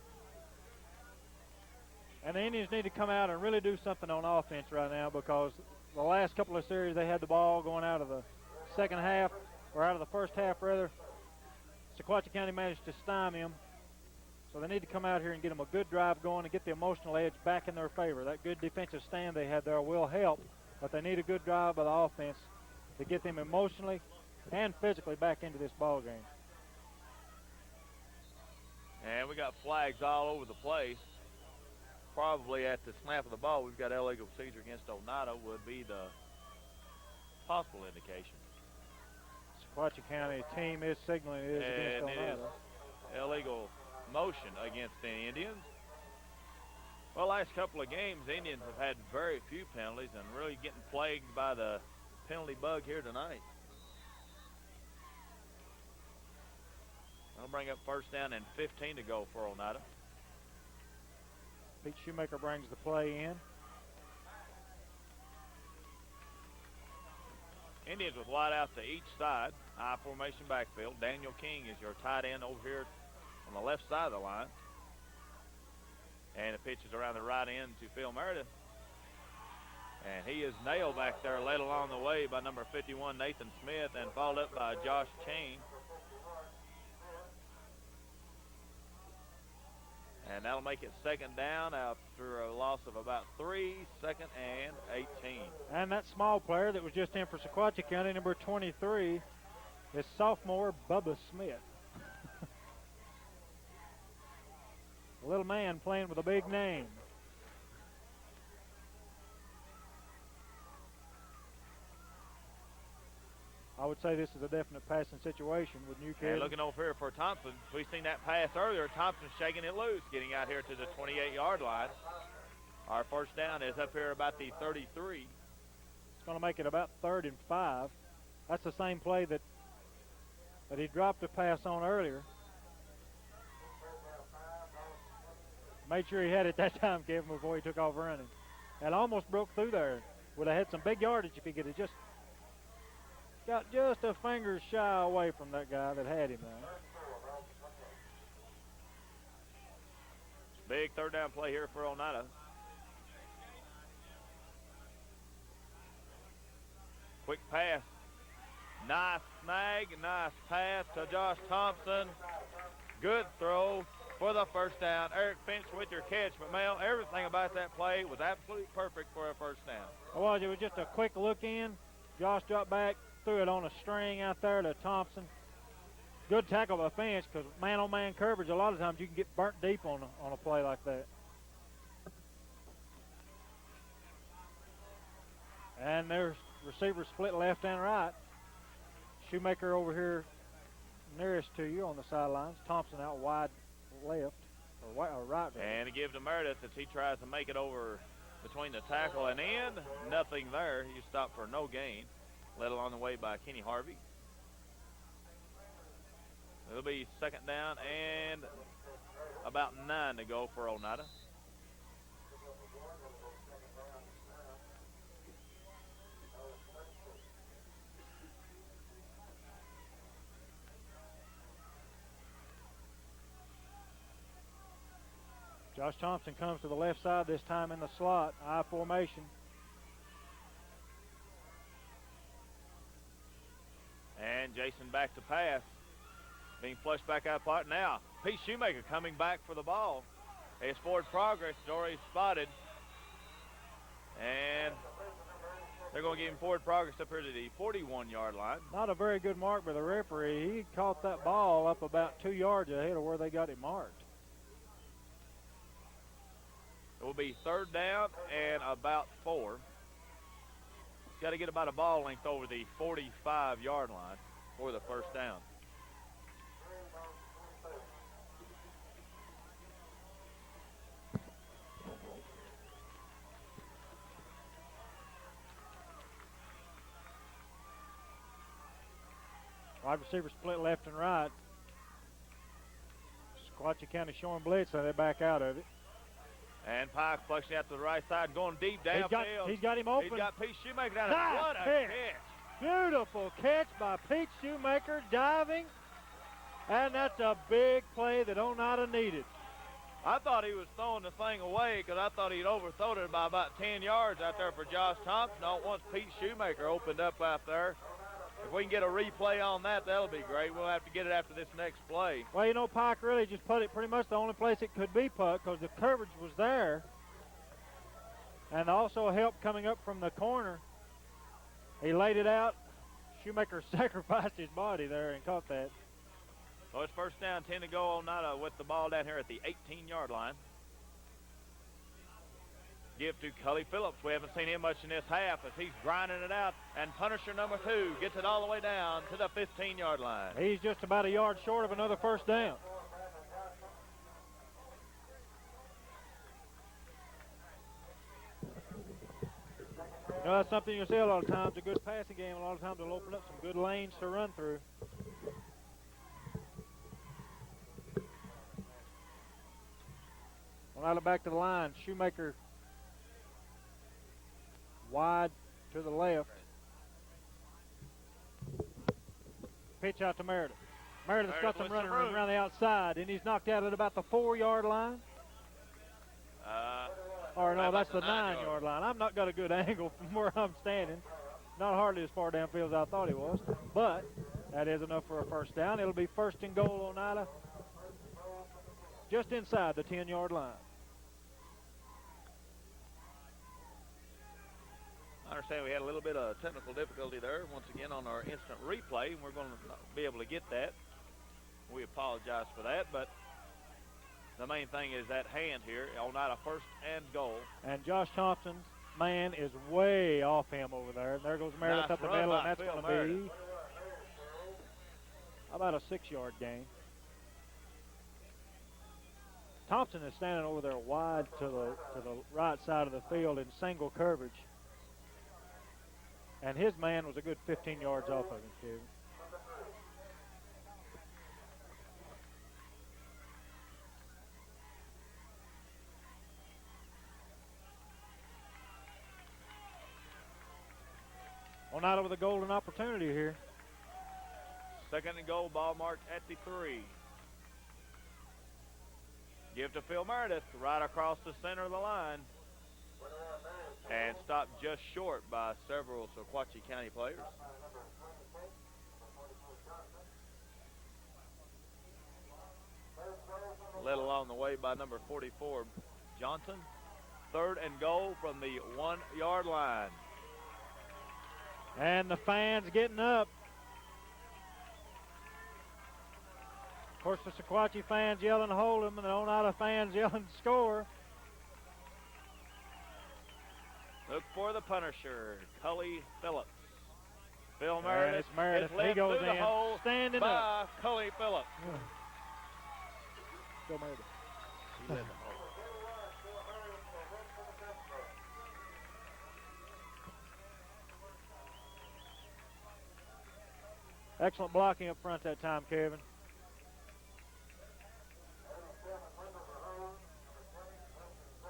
And the Indians need to come out and really do something on offense right now, because the last couple of series they had the ball going out of the second half, or out of the first half rather. Sequatchie County managed to stymie them. So they need to come out here and get them a good drive going and get the emotional edge back in their favor. That good defensive stand they had there will help, but they need a good drive by the offense to get them emotionally and physically back into this ball game. And we got flags all over the place. Probably at the snap of the ball, we've got illegal procedure against Oneida would be the possible indication. Sequatchie County team is signaling it is against Oneida. It is illegal motion against the Indians. Well, last couple of games, the Indians have had very few penalties and really getting plagued by the penalty bug here tonight. That'll bring up first down and 15 to go for Oneida. Pete Shoemaker brings the play in. Indians with wide out to each side. I formation backfield. Daniel King is your tight end over here on the left side of the line. And the pitch is around the right end to Phil Meredith. And he is nailed back there, led along the way by number 51, Nathan Smith, and followed up by Josh Chain. And that'll make it second down after a loss of about 3, second and 18. And that small player that was just in for Sequatchie County, number 23, is sophomore Bubba Smith. A little man playing with a big name. I would say this is a definite passing situation with New Kid. And looking over here for Thompson. We've seen that pass earlier. Thompson shaking it loose, getting out here to the 28-yard line. Our first down is up here about the 33. It's going to make it about 3rd and 5. That's the same play that he dropped a pass on earlier. Made sure he had it that time, Kevin, before he took off running. And almost broke through there. Would have had some big yardage if he could have just got just a finger shy away from that guy that had him there. Big third down play here for Oneida. Quick pass. Nice snag, nice pass to Josh Thompson. Good throw for the first down. Eric Finch with your catch. But, Mel, everything about that play was absolutely perfect for a first down. Well, it was just a quick look in. Josh dropped back, threw it on a string out there to Thompson. Good tackle by Finch, because man-on-man coverage, a lot of times you can get burnt deep on a play like that. And there's receivers split left and right. Shoemaker over here nearest to you on the sidelines. Thompson out wide left, or right. And to give to Meredith as he tries to make it over between the tackle and end. Nothing there. He stopped for no gain. Led along the way by Kenny Harvey. It'll be second down and about 9 to go for Oneida. Josh Thompson comes to the left side this time in the slot, I formation. And Jason back to pass. Being flushed back out of pocket now. Pete Shoemaker coming back for the ball. It's forward progress. Dory spotted. And They're going to give him forward progress up here to the 41-yard line. Not a very good mark by the referee. He caught that ball up about 2 yards ahead of where they got it marked. It will be 3rd down and about 4. Got to get about a ball length over the 45-yard line for the first down. Wide receiver split left and right. Sequatchie County showing blitz, so they back out of it. And Pike flexing out to the right side, going deep downfield. He's got him open. He's got Pete Shoemaker down there. What a catch. Beautiful catch by Pete Shoemaker, diving. And that's a big play that Oneida needed. I thought he was throwing the thing away because I thought he'd overthrown it by about 10 yards out there for Josh Thompson. Once Pete Shoemaker opened up out there. If we can get a replay on that, that'll be great. We'll have to get it after this next play. Well, you know, Pike really just put it pretty much the only place it could be put because the coverage was there. And also help coming up from the corner. He laid it out. Shoemaker sacrificed his body there and caught that. So it's first down, 10 to go. Oneida with the ball down here at the 18-yard line. Give to Cully Phillips. We haven't seen him much in this half as he's grinding it out. And Punisher number 2 gets it all the way down to the 15-yard line. He's just about a yard short of another first down. You know, that's something you'll see a lot of times. A good passing game, a lot of times will open up some good lanes to run through. When I look back to the line, Shoemaker wide to the left. Pitch out to Meredith. Meredith's got some running room around the outside, and he's knocked out at about the 4-yard line. Or no, that's the 9-yard line. I've not got a good angle from where I'm standing. Not hardly as far downfield as I thought he was, but that is enough for a first down. It'll be 1st and goal, Oneida, just inside the 10-yard line. I understand we had a little bit of technical difficulty there once again on our instant replay, and we're going to be able to get that. We apologize for that, but the main thing is that hand here. Oneida 1st and goal. And Josh Thompson's man is way off him over there. And there goes Meredith up the middle, and that's going to be about a 6-yard gain. Thompson is standing over there wide to the right side of the field in single coverage. And his man was a good 15 yards off of him, Kevin. Oneida with a golden opportunity here. 2nd and goal, ball marked at the 3. Give to Phil Meredith right across the center of the line. And stopped just short by several Sequatchie County players. Led along the way by number 44, Johnson. 3rd and goal from the 1-yard line. And the fans getting up. Of course, the Sequatchie fans yelling hold 'em, and the Oneida fans yelling score. Look for the Punisher, Cully Phillips. Phil Meredith. It's Meredith. He goes through the in, hole standing by up. Cully Phillips. Go Meredith. He led the hole. Excellent blocking up front that time, Kevin.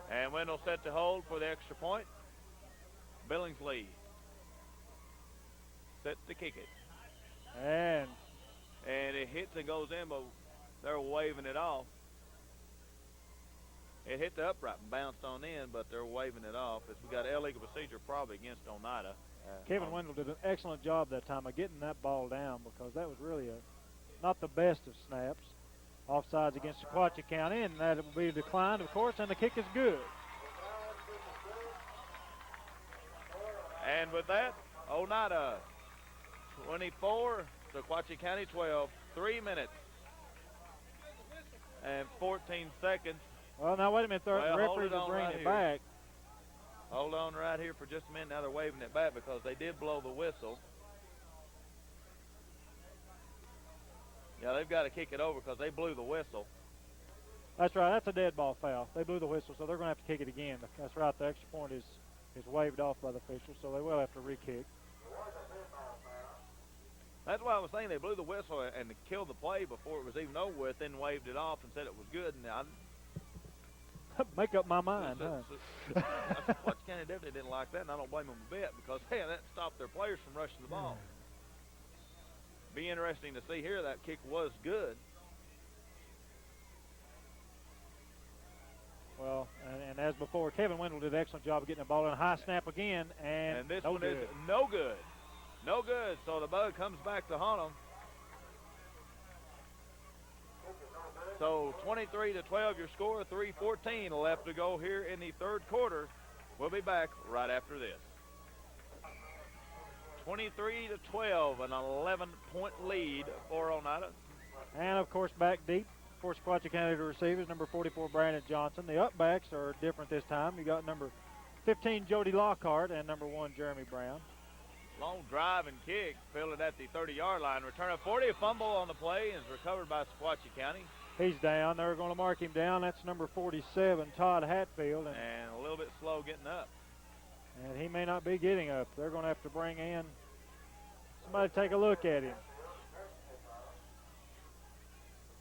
And Wendell set to hold for the extra point. Billingsley set to kick it. And it hits and goes in, but they're waving it off. It hit the upright and bounced on in, but they're waving it off. As we got illegal procedure probably against Oneida. Kevin Wendell did an excellent job that time of getting that ball down because that was really not the best of snaps. Offsides against Sequatchie County, and that will be declined, of course, and the kick is good. And with that, Oneida 24, Sequatchie County 12, 3 minutes and 14 seconds. Well, now wait a minute. The Well, referees are bringing it back. Hold on right here for just a minute. Now they're waving it back because they did blow the whistle. Yeah, they've got to kick it over because they blew the whistle. That's right. That's a dead ball foul. They blew the whistle, so they're going to have to kick it again. That's right. The extra point is waved off by the officials, so they will have to re-kick. That's why I was saying they blew the whistle and killed the play before it was even over with, then waved it off and said it was good. And I make up my mind, huh? Sequatchie County definitely didn't like that, and I don't blame them a bit because, hey, that stopped their players from rushing the ball. Be interesting to see here. That kick was good. Well, and as before, Kevin Wendell did an excellent job of getting the ball in a high snap again, and this no one good. is no good. No good. So the bug comes back to haunt them. So 23-12 your score, 3:14 left to go here in the third quarter. We'll be back right after this. 23-12, an 11-point lead for Oneida. And, of course, back deep for Sequatchie County to receive is number 44, Brandon Johnson. The upbacks are different this time. You got number 15, Jody Lockhart, and number 1, Jeremy Brown. Long drive and kick, fielded at the 30-yard line. Return of 40, a fumble on the play, and is recovered by Sequatchie County. He's down. They're going to mark him down. That's number 47, Todd Hatfield. And a little bit slow getting up. And he may not be getting up. They're going to have to bring in somebody to take a look at him.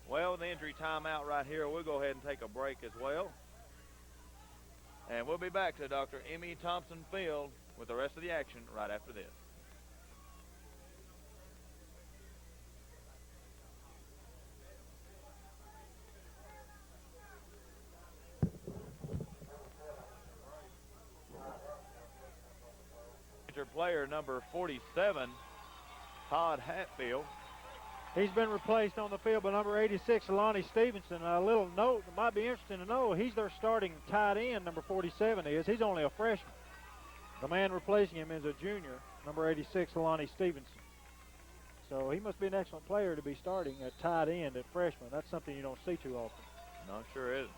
Well, with the injury timeout right here, we'll go ahead and take a break as well. And we'll be back to Dr. Emmy Thompson Field with the rest of the action right after this. Player number 47, Todd Hatfield. He's been replaced on the field by number 86, Alani Stevenson. A little note that might be interesting to know, he's their starting tight end, number 47 is. He's only a freshman. The man replacing him is a junior, number 86, Alani Stevenson. So he must be an excellent player to be starting at tight end at freshman. That's something you don't see too often. No, sure isn't.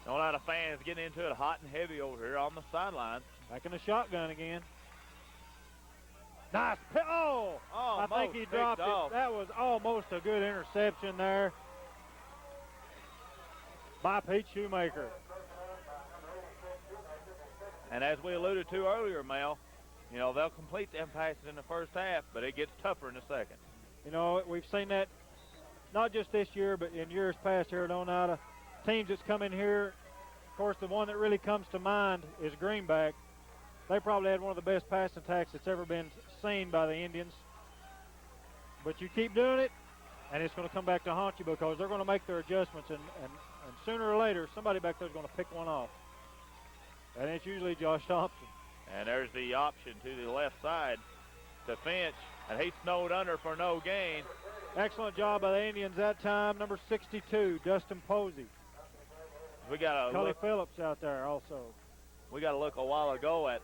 A lot of fans getting into it hot and heavy over here on the sideline. Back in the shotgun again. Nice. I think he dropped it. That was almost a good interception there by Pete Shoemaker. And as we alluded to earlier, Mel, you know, they'll complete them passes in the first half, but it gets tougher in the second. You know, we've seen that not just this year, but in years past here at Oneida. Teams that's come in here, of course, the one that really comes to mind is Greenback. They probably had one of the best passing attacks that's ever been seen by the Indians. But you keep doing it, and it's going to come back to haunt you because they're going to make their adjustments, and sooner or later, somebody back there is going to pick one off. And it's usually Josh Thompson. And there's the option to the left side to Finch, and he snowed under for no gain. Excellent job by the Indians that time. Number 62, Dustin Posey. We got Cully Phillips out there also. We got to look a while ago at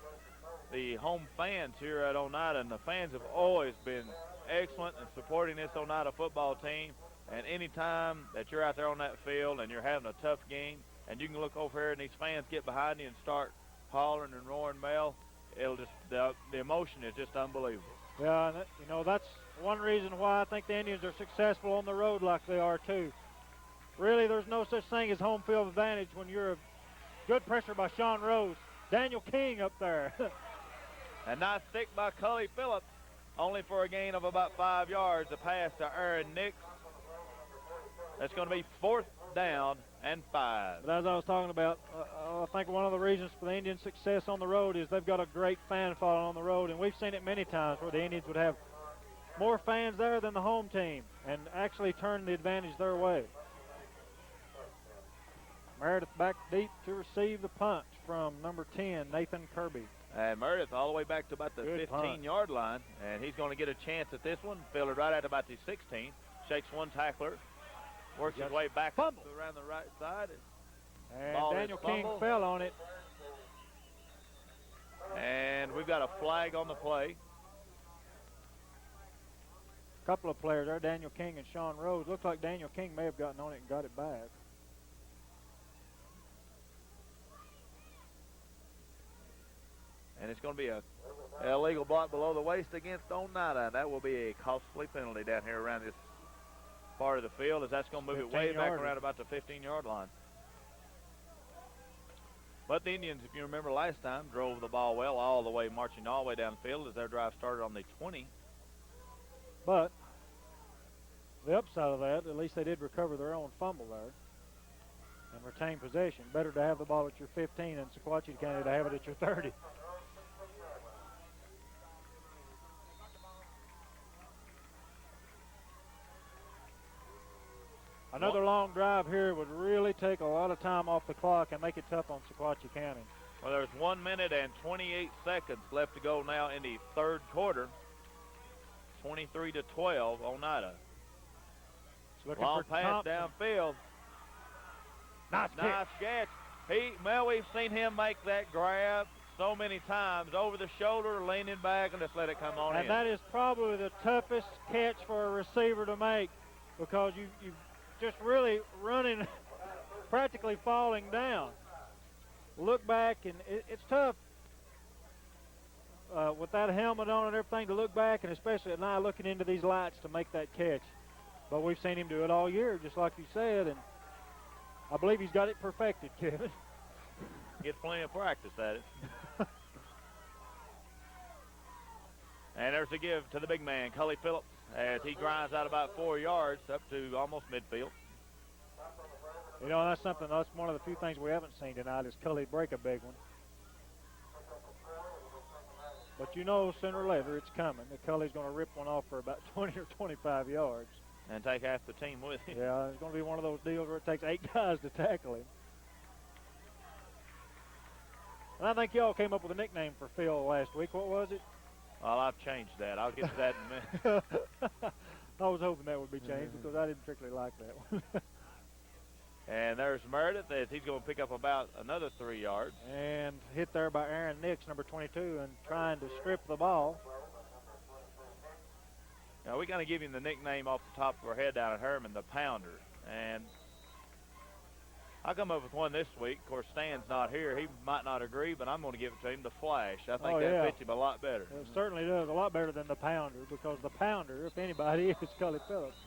the home fans here at Oneida, and the fans have always been excellent in supporting this Oneida football team. And any time that you're out there on that field and you're having a tough game, and you can look over here and these fans get behind you and start hollering and roaring, Mel, it'll just the emotion is just unbelievable. Yeah, and you know, that's one reason why I think the Indians are successful on the road like they are too. Really, there's no such thing as home field advantage when you're a good pressure by Sean Rose. Daniel King up there. And nice stick by Cully Phillips, only for a gain of about 5 yards. A pass to Aaron Nix. That's going to be 4th down and 5. But as I was talking about, I think one of the reasons for the Indians' success on the road is they've got a great fan following on the road, and we've seen it many times where the Indians would have more fans there than the home team and actually turn the advantage their way. Meredith back deep to receive the punch from number 10, Nathan Kirby. And Meredith all the way back to about the 15-yard line, and he's going to get a chance at this one. Fielded right at about the 16. Shakes one tackler. Works his way back up around the right side. And Daniel King fell on it. And we've got a flag on the play. A couple of players there, Daniel King and Sean Rose. Looks like Daniel King may have gotten on it and got it back. And it's going to be a illegal block below the waist against Oneida. That will be a costly penalty down here around this part of the field, as that's going to move it way back around about the 15-yard line. But the Indians, if you remember last time, drove the ball well all the way, marching all the way down the field as their drive started on the 20. But the upside of that, at least they did recover their own fumble there and retain possession. Better to have the ball at your 15 than Sequatchie County to have it at your 30. Another long drive here would really take a lot of time off the clock and make it tough on Sequatchie County. Well, there's 1 minute and 28 seconds left to go now in the third quarter. 23-12, Oneida. Long pass downfield. Nice catch. We've seen him make that grab so many times, over the shoulder, leaning back, and just let it come on in. And that is probably the toughest catch for a receiver to make, because you just really running, practically falling down. Look back, and it's tough with that helmet on and everything to look back, and especially at night looking into these lights to make that catch. But we've seen him do it all year, just like you said, and I believe he's got it perfected, Kevin. Gets plenty of practice at it. And there's a give to the big man, Cully Phillips, as he grinds out about 4 yards up to almost midfield. You know, that's one of the few things we haven't seen tonight is Cully break a big one. But you know, sooner or later it's coming. The Cully's going to rip one off for about 20 or 25 yards. And take half the team with him. Yeah, it's going to be one of those deals where it takes 8 guys to tackle him. And I think y'all came up with a nickname for Phil last week. What was it? Well, I've changed that. I'll get to that in a minute. I was hoping that would be changed because I didn't particularly like that one. And there's Meredith as he's going to pick up about another 3 yards. And hit there by Aaron Nix, number 22, and trying to strip the ball. Now, we're going to give him the nickname off the top of our head down at Herman, the Pounder. And I come up with one this week. Of course, Stan's not here. He might not agree, but I'm going to give it to him, the Flash. I think that fits him a lot better. It certainly does, a lot better than the Pounder, because the Pounder, if anybody, is Cully Phillips.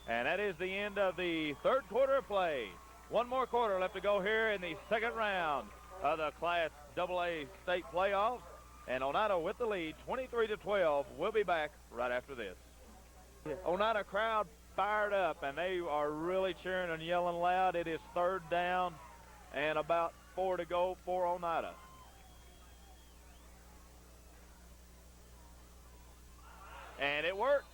And that is the end of the third quarter of play. One more quarter left to go here in the second round of the Class AA state playoffs. And Oneida with the lead, 23-12. We'll be back right after this. Oneida crowd fired up, and they are really cheering and yelling loud. It is third down and about 4 to go for Oneida. And it worked.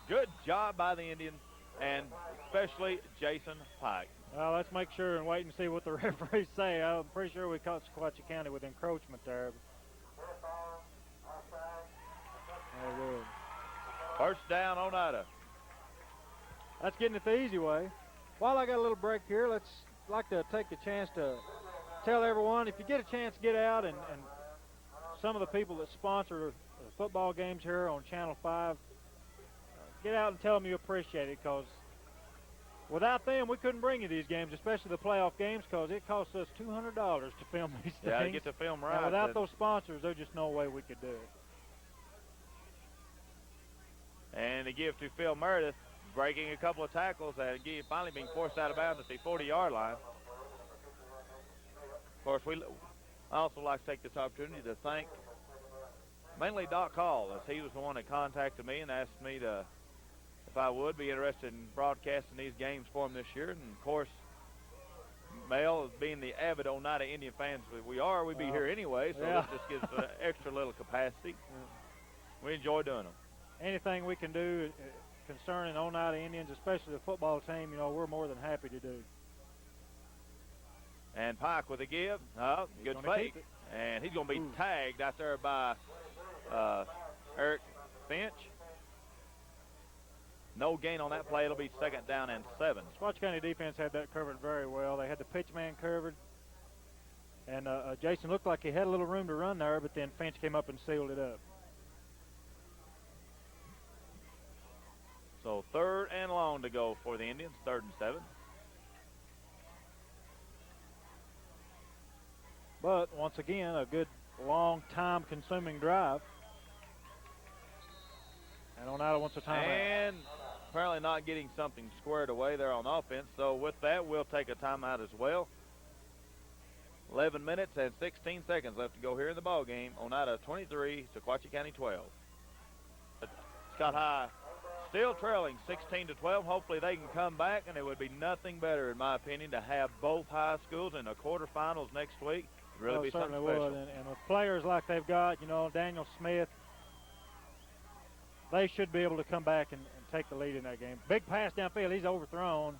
Good job by the Indians, and especially Jason Pike. Well, let's make sure and wait and see what the referees say. I'm pretty sure we caught Sequatchie County with encroachment there. Oh, good. First down, Oneida. That's getting it the easy way. While I got a little break here, let's like to take the chance to tell everyone, if you get a chance, get out and some of the people that sponsor the football games here on Channel 5, get out and tell them you appreciate it, because without them, we couldn't bring you these games, especially the playoff games, because it costs us $200 to film these things. Yeah, to get the film right. And without those sponsors, there's just no way we could do it. And to give to Phil Meredith, breaking a couple of tackles and finally being forced out of bounds at the 40-yard line. Of course, I also like to take this opportunity to thank mainly Doc Hall, as he was the one that contacted me and asked me to, if I would be interested in broadcasting these games for him this year. And of course, Mel, being the avid Oneida Indian fans we'd be here anyway, so this just gives us an extra little capacity. We enjoy doing them. Anything we can do concerning Oneida Indians, especially the football team, we're more than happy to do. And Pike with a give. Good fake. And he's going to be tagged out there by Eric Finch. No gain on that play. It'll be second down and 7. Sequatchie County defense had that covered very well. They had the pitch man covered. And Jason looked like he had a little room to run there, but then Finch came up and sealed it up. So 3rd and long to go for the Indians, 3rd and 7. But once again, a good long time-consuming drive. And Oneida wants a timeout. And apparently not getting something squared away there on offense. So with that, we'll take a timeout as well. 11 minutes and 16 seconds left to go here in the ball game. Oneida 23, Sequatchie County 12. Scott High still trailing 16-12. Hopefully they can come back, and it would be nothing better, in my opinion, to have both high schools in the quarterfinals next week. It'd really be something special. Would. And with players like they've got, you know, Daniel Smith, they should be able to come back and take the lead in that game. Big pass downfield. He's overthrown.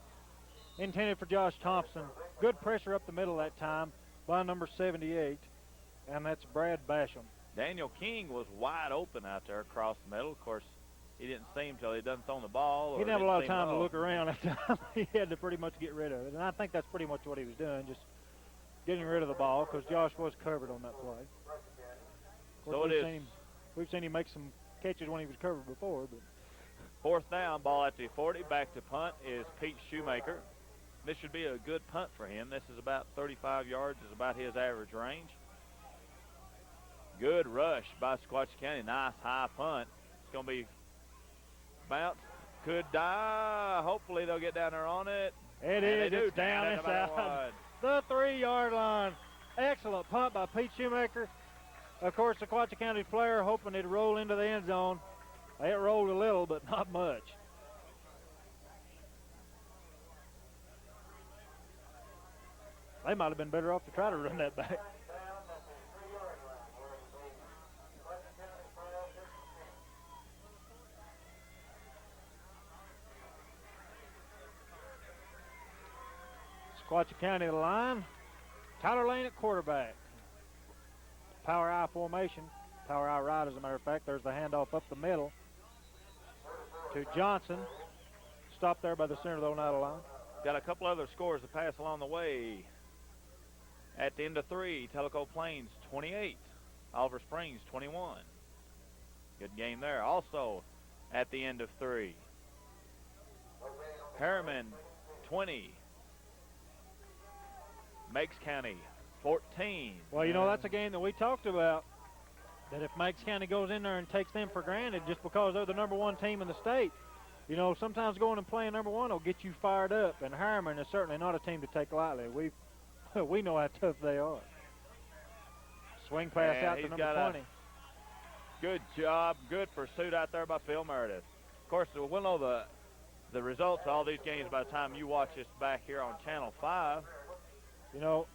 Intended for Josh Thompson. Good pressure up the middle that time by number 78, and that's Brad Basham. Daniel King was wide open out there across the middle. Of course, he didn't see him until he done thrown the ball. He didn't have a lot of time to look around that time. He had to pretty much get rid of it, and I think that's pretty much what he was doing, just getting rid of the ball, because Josh was covered on that play. Of course, we've seen him make some catches when he was covered before. But 4th down, ball at the 40. Back to punt is Pete Shoemaker. This should be a good punt for him. This is about 35 yards, is about his average range. Good rush by Sequatchie County. Nice high punt. It's going to be bounce. Could die. Hopefully they'll get down there on it. It is. It's down inside the 3-yard line. Excellent punt by Pete Shoemaker. Of course, the Sequatchie County player hoping it'd roll into the end zone. It rolled a little, but not much. They might have been better off to try to run that back. Sequatchie County the line. Tyler Lane at quarterback. Power I formation. Power I right, as a matter of fact. There's the handoff up the middle to Johnson. Stopped there by the center of the Oneida line. Got a couple other scores to pass along the way. At the end of 3, Tellico Plains 28, Oliver Springs 21. Good game there. Also at the end of 3, Harriman 20, Meigs County 14. Well, you know, that's a game that we talked about, that if Meigs County goes in there and takes them for granted just because they're the #1 team in the state, you know, sometimes going and playing #1 will get you fired up, and Harriman is certainly not a team to take lightly. We know how tough they are. Swing pass out to number 20. Good job, good pursuit out there by Phil Meredith. Of course, we'll know the results of all these games by the time you watch this back here on Channel 5. You know,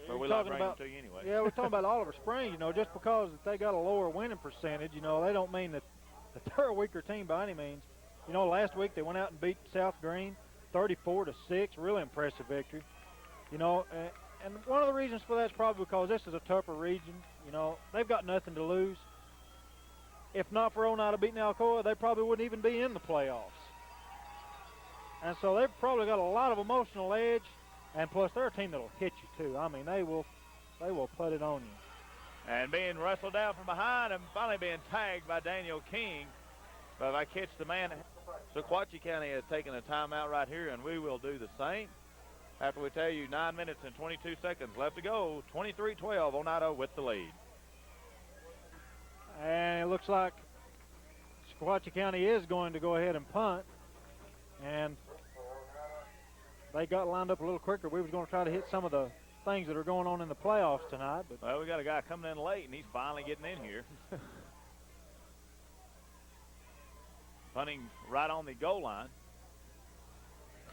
but we're talking about, to you anyway. Yeah, we're talking about Oliver Springs. You know, just because they got a lower winning percentage, you know, they don't mean that they're a weaker team by any means. You know, last week they went out and beat South Green 34-6. Really impressive victory. You know, and one of the reasons for that is probably because this is a tougher region. You know, they've got nothing to lose. If not for Oneida beating Alcoa, they probably wouldn't even be in the playoffs. And so they've probably got a lot of emotional edge, and plus they're a team that'll hit you too. I mean, they will put it on you. And being wrestled down from behind and finally being tagged by Daniel King. But if I catch the man, Sequatchie County has taken a timeout right here, and we will do the same. After we tell you 9 minutes and 22 seconds left to go, 23-12, Oneida with the lead. And it looks like Sequatchie County is going to go ahead and punt. And they got lined up a little quicker. We was going to try to hit some of the things that are going on in the playoffs tonight. But well, we got a guy coming in late, and he's finally getting in here. Punting right on the goal line.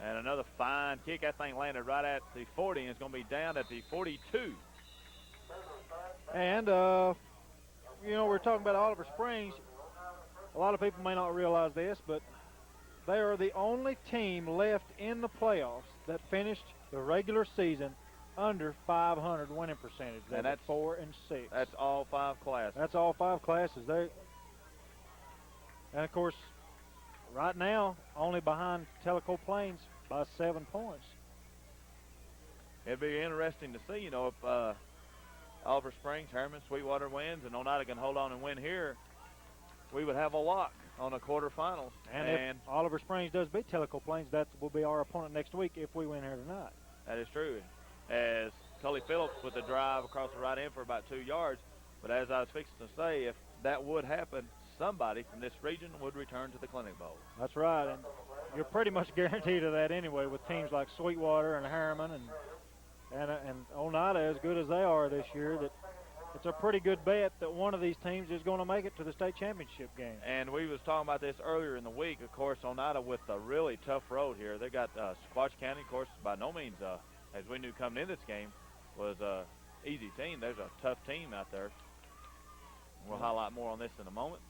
And another fine kick. That thing landed right at the 40, and it's going to be down at the 42. And, you know, we're talking about Oliver Springs. A lot of people may not realize this, but they are the only team left in the playoffs that finished the regular season under 500 winning percentage. And that's 4 and 6. That's all 5 classes. That's all 5 classes. And, of course, right now, only behind Tellico Plains by 7 points. It'd be interesting to see, you know, if Oliver Springs, Harriman, Sweetwater wins, and Oneida can hold on and win here, we would have a lock on the quarterfinals. And if Oliver Springs does beat Tellico Plains, that will be our opponent next week if we win here tonight. That is true. As Tully Phillips with the drive across the right end for about 2 yards. But as I was fixing to say, if that would happen, somebody from this region would return to the Clinic Bowl. That's right, and you're pretty much guaranteed of that anyway with teams like Sweetwater and Harriman and Oneida, as good as they are this year, that it's a pretty good bet that one of these teams is going to make it to the state championship game. And we was talking about this earlier in the week. Of course, Oneida with a really tough road here. They got Sequatchie County, of course, by no means, as we knew coming in this game, was an easy team. There's a tough team out there. We'll highlight more on this in a moment.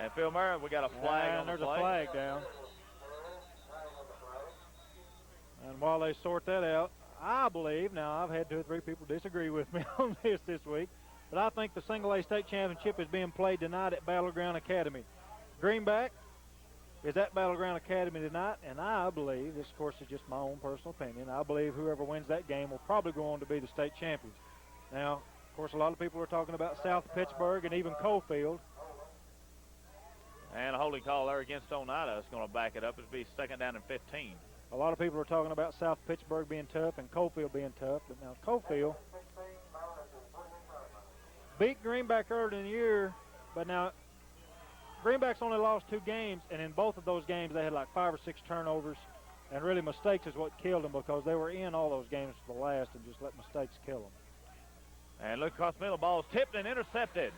And Phil Murray, we got a flag on the play. There's a flag down. And while they sort that out, I believe, now I've had 2 or 3 people disagree with me on this week, but I think the single A state championship is being played tonight at Battleground Academy. Greenback is at Battleground Academy tonight, and I believe, this of course is just my own personal opinion, I believe whoever wins that game will probably go on to be the state champions. Now, of course, a lot of people are talking about South Pittsburgh and even Coalfield. And a holding call there against Oneida is going to back it up. It'll be 2nd down and 15. A lot of people are talking about South Pittsburgh being tough and Coalfield being tough, but now Coalfield beat Greenback early in the year, but now Greenback's only lost 2 games, and in both of those games they had like 5 or 6 turnovers, and really mistakes is what killed them because they were in all those games to the last and just let mistakes kill them. And look across the middle, ball is tipped and intercepted.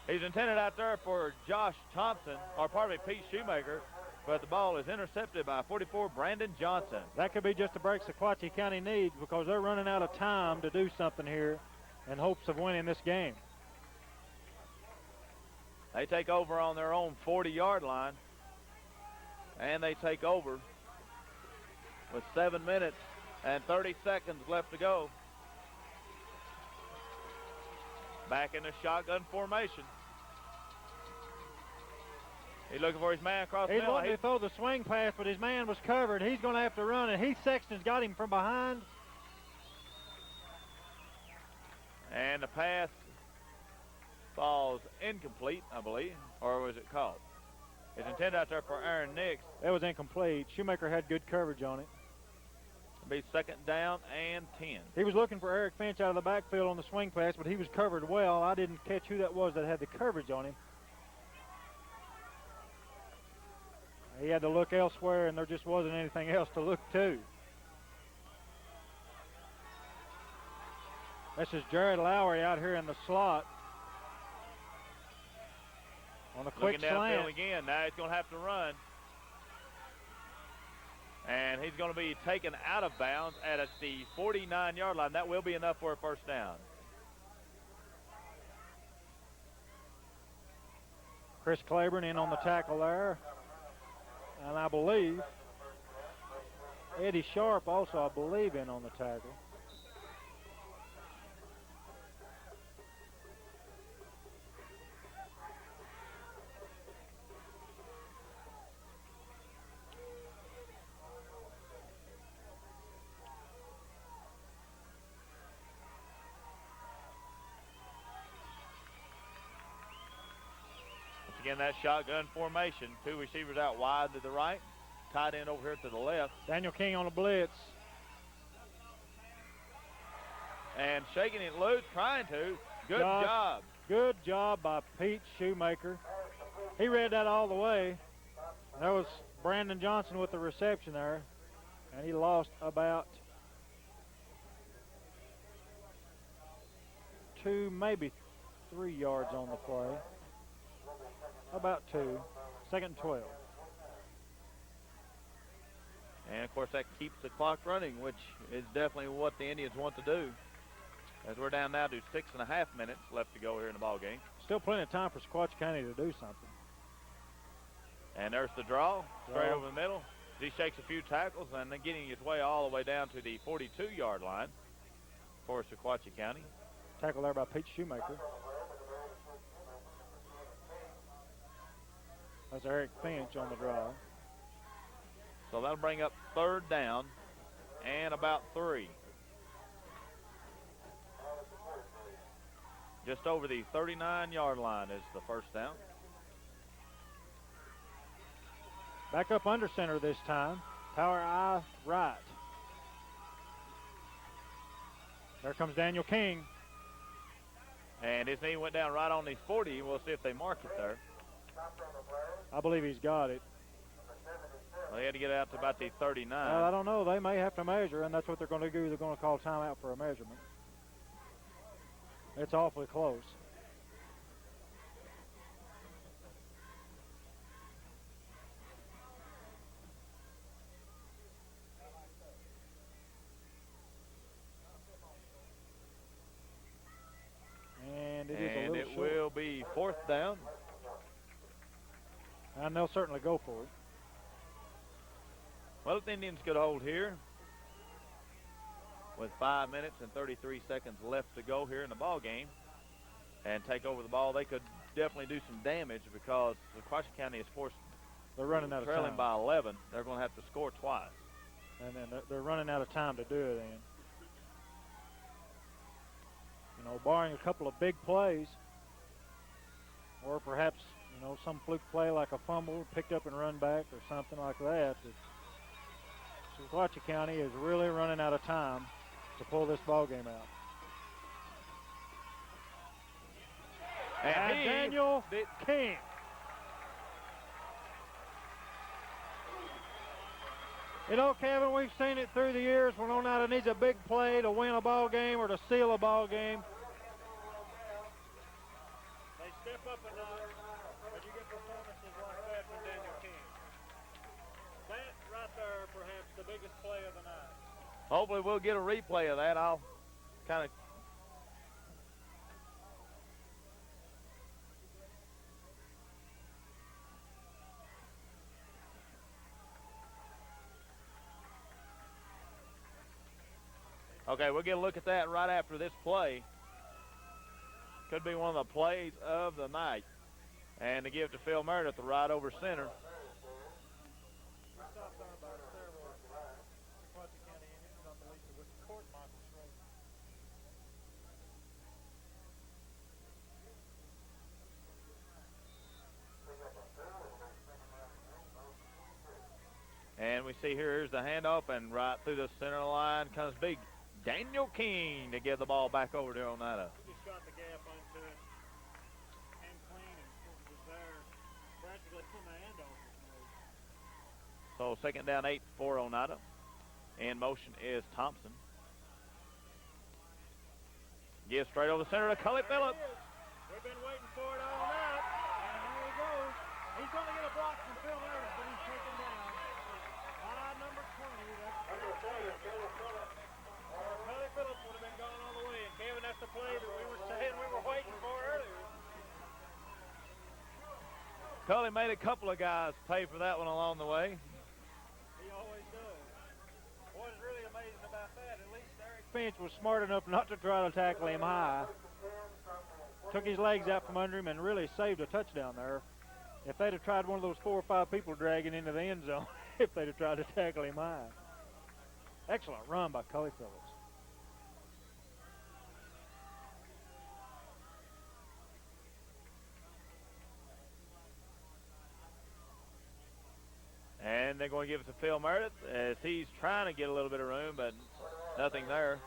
He's intended out there for Josh Thompson, or pardon me, Pete Shoemaker, but the ball is intercepted by 44 Brandon Johnson. That could be just a break Sequatchie County needs because they're running out of time to do something here in hopes of winning this game. They take over on their own 40-yard line, and they take over with 7 minutes and 30 seconds left to go. Back in the shotgun formation. He's looking for his man across the middle. He's wanting to throw the swing pass, but his man was covered. He's going to have to run, and Heath Sexton's got him from behind. And the pass falls incomplete, I believe, or was it caught? It's intended out there for Aaron Nix. That was incomplete. Shoemaker had good coverage on it. It'll be 2nd down and 10. He was looking for Eric Finch out of the backfield on the swing pass, but he was covered well. I didn't catch who that was that had the coverage on him. He had to look elsewhere, and there just wasn't anything else to look to. This is Jared Lowry out here in the slot. On a quick slant. Looking downfield again. Now he's going to have to run. And he's going to be taken out of bounds at the 49-yard line. That will be enough for a 1st down. Chris Claiborne in on the tackle there. And I believe Eddie Sharp also, I believe, in on the tackle. Again, that shotgun formation. 2 receivers out wide to the right. Tight end over here to the left. Daniel King on the blitz. And shaking it loose, trying to. Good job. Good job by Pete Shoemaker. He read that all the way. There was Brandon Johnson with the reception there. And he lost about 2, maybe 3 yards on the play. About 2. 2nd and 12. And, of course, that keeps the clock running, which is definitely what the Indians want to do. As we're down now to 6.5 minutes left to go here in the ball game. Still plenty of time for Sequatchie County to do something. And there's the draw, straight over the middle. He shakes a few tackles and then getting his way all the way down to the 42-yard line for Sequatchie County. Tackle there by Pete Shoemaker. That's Eric Finch on the draw. So that'll bring up 3rd down and about 3. Just over the 39-yard line is the first down. Back up under center this time. Power I right. There comes Daniel King. And his knee went down right on the 40. We'll see if they mark it there. I believe he's got it. Well, they had to get out to about the 39. Well, I don't know. They may have to measure, and that's what they're going to do. They're going to call timeout for a measurement. It's awfully close. And it is a little short. Will be 4th down. And they'll certainly go for it. Well, if the Indians could hold here with 5 minutes and 33 seconds left to go here in the ball game and take over the ball, they could definitely do some damage because Sequatchie County is forced. They're running out of trailing time. by 11. They're going to have to score twice. And then they're running out of time to do it in. You know, barring a couple of big plays, or perhaps, you know, some fluke play like a fumble picked up and run back or something like that. Sequatchie County is really running out of time to pull this ball game out. And Daniel King. You know, Kevin, we've seen it through the years when Oneida needs a big play to win a ball game or to seal a ball game. They step up a notch, but you get performances like that from Daniel King. That right there, perhaps the biggest play of the night. Hopefully we'll get a replay of that. I'll kind of Okay, we'll get a look at that right after this play. Could be one of the plays of the night. And to give to Phil Meredith, the right over center. And we see here's the handoff, and right through the center line comes big Daniel King to get the ball back over to Oneida. Just got the gap onto it and clean, and was there practically from the handoff. So 2nd down 8 for Oneida. In motion is Thompson. Gives straight over the center to Cully Phillips. We've been waiting for it all night, and here he goes. He's going to get a block from Phil Meredith, but he's taken down. Number 20, that's Cully Phillips would have been gone all the way. And Kevin, that's the play that we were saying we were waiting for earlier. Cully made a couple of guys pay for that one along the way. He always does. What's really amazing about that, at least Eric Finch was smart enough not to try to tackle him high. Took his legs out from under him and really saved a touchdown there. If they'd have tried one of those 4 or 5 people dragging into the end zone, if they'd have tried to tackle him high. Excellent run by Cully Phillips. And they're going to give it to Phil Meredith as he's trying to get a little bit of room, but nothing there.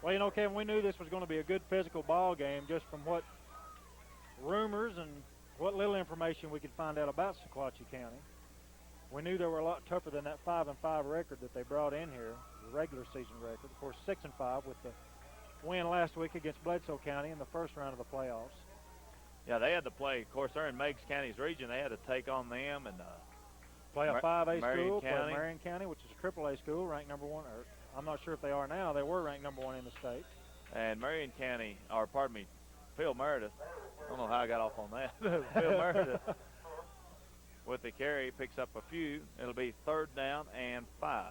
Well, you know, Kevin, we knew this was going to be a good physical ball game just from what rumors and what little information we could find out about Sequatchie County. We knew they were a lot tougher than that 5-5 record that they brought in here, the regular season record. Of course, 6-5 with the win last week against Bledsoe County in the first round of the playoffs. Yeah, they had to play. Of course, they're in Meigs County's region. They had to take on them and play a 5A Marion school, County. play Marion County, which is a AAA school, ranked number 1. Or I'm not sure if they are now. They were ranked number 1 in the state. And Marion County, or pardon me, Phil Meredith. I don't know how I got off on that. Phil Meredith with the carry picks up a few. It'll be 3rd down and 5.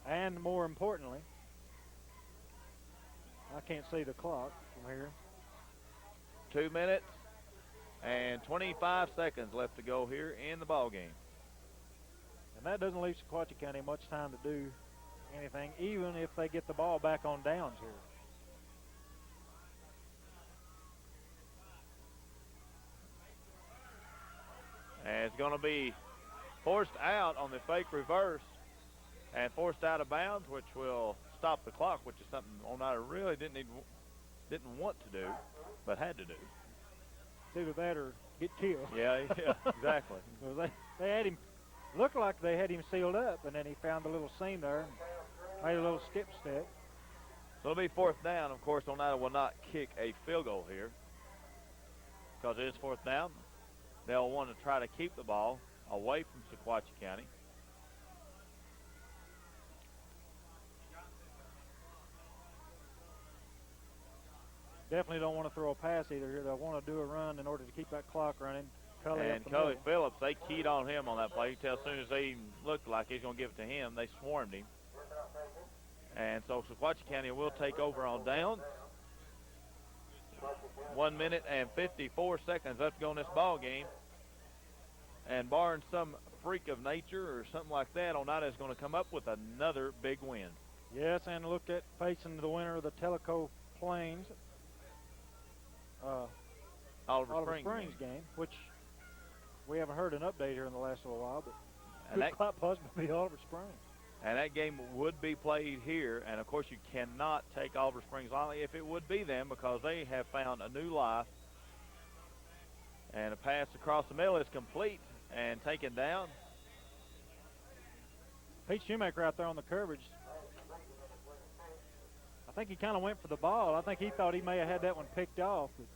And more importantly, I can't see the clock from here. 2 minutes and 25 seconds left to go here in the ball game. And that doesn't leave Sequatchie County much time to do anything, even if they get the ball back on downs here. And it's going to be forced out on the fake reverse and forced out of bounds, which will stop the clock, which is something Oneida really didn't want to do, but had to do. It's either that or get killed. Yeah, exactly. They had him, looked like they had him sealed up, and then he found the little seam there, made a little skip step. So it'll be fourth down. Of course, Oneida will not kick a field goal here because it is fourth down. They'll want to try to keep the ball away from Sequatchie County. Definitely don't want to throw a pass either here. They'll want to do a run in order to keep that clock running. And Cully Phillips, they keyed on him on that play. You tell as soon as they looked like he's going to give it to him, they swarmed him. And so Sequatchie County will take over on downs. 1 minute and 54 seconds left to go in this ball game. And barring some freak of nature or something like that, Oneida is going to come up with another big win. Yes, and look at facing the winner of the Tellico Plains Oliver Springs game, which we haven't heard an update here in the last little while, but and could quite possibly be Oliver Springs. And that game would be played here, and of course you cannot take Oliver Springs lightly if it would be them, because they have found a new life. And a pass across the middle is complete and taken down. Pete Shoemaker out there on the coverage. I think he kind of went for the ball. I think he thought he may have had that one picked off. But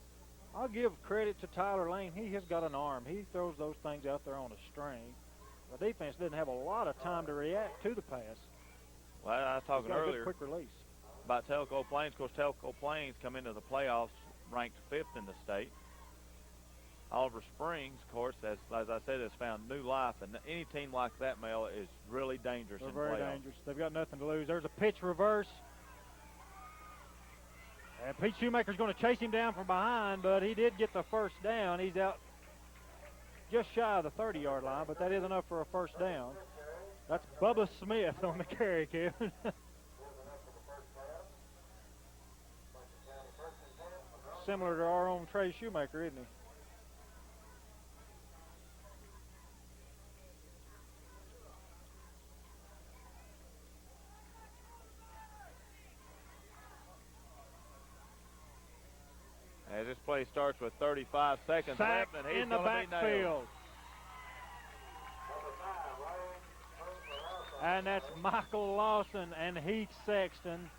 I'll give credit to Tyler Lane. He has got an arm. He throws those things out there on a string. The defense didn't have a lot of time to react to the pass. Well, I was talking earlier quick release about Tellico Plains. Of course, Tellico Plains come into the playoffs ranked 5th in the state. Oliver Springs, of course, as I said, has found new life, and any team like that, Mel, is really dangerous in They're playoffs. very dangerous. They've got nothing to lose. There's a pitch reverse. And Pete Shoemaker's going to chase him down from behind, but he did get the first down. He's out just shy of the 30-yard line, but that is enough for a first down. That's Bubba Smith on the carry, Kevin. Similar to our own Trey Shoemaker, isn't he? As this play starts with 35 seconds Sack left, and he's in the going to be nailed. backfield. And that's Michael Lawson and Heath Sexton.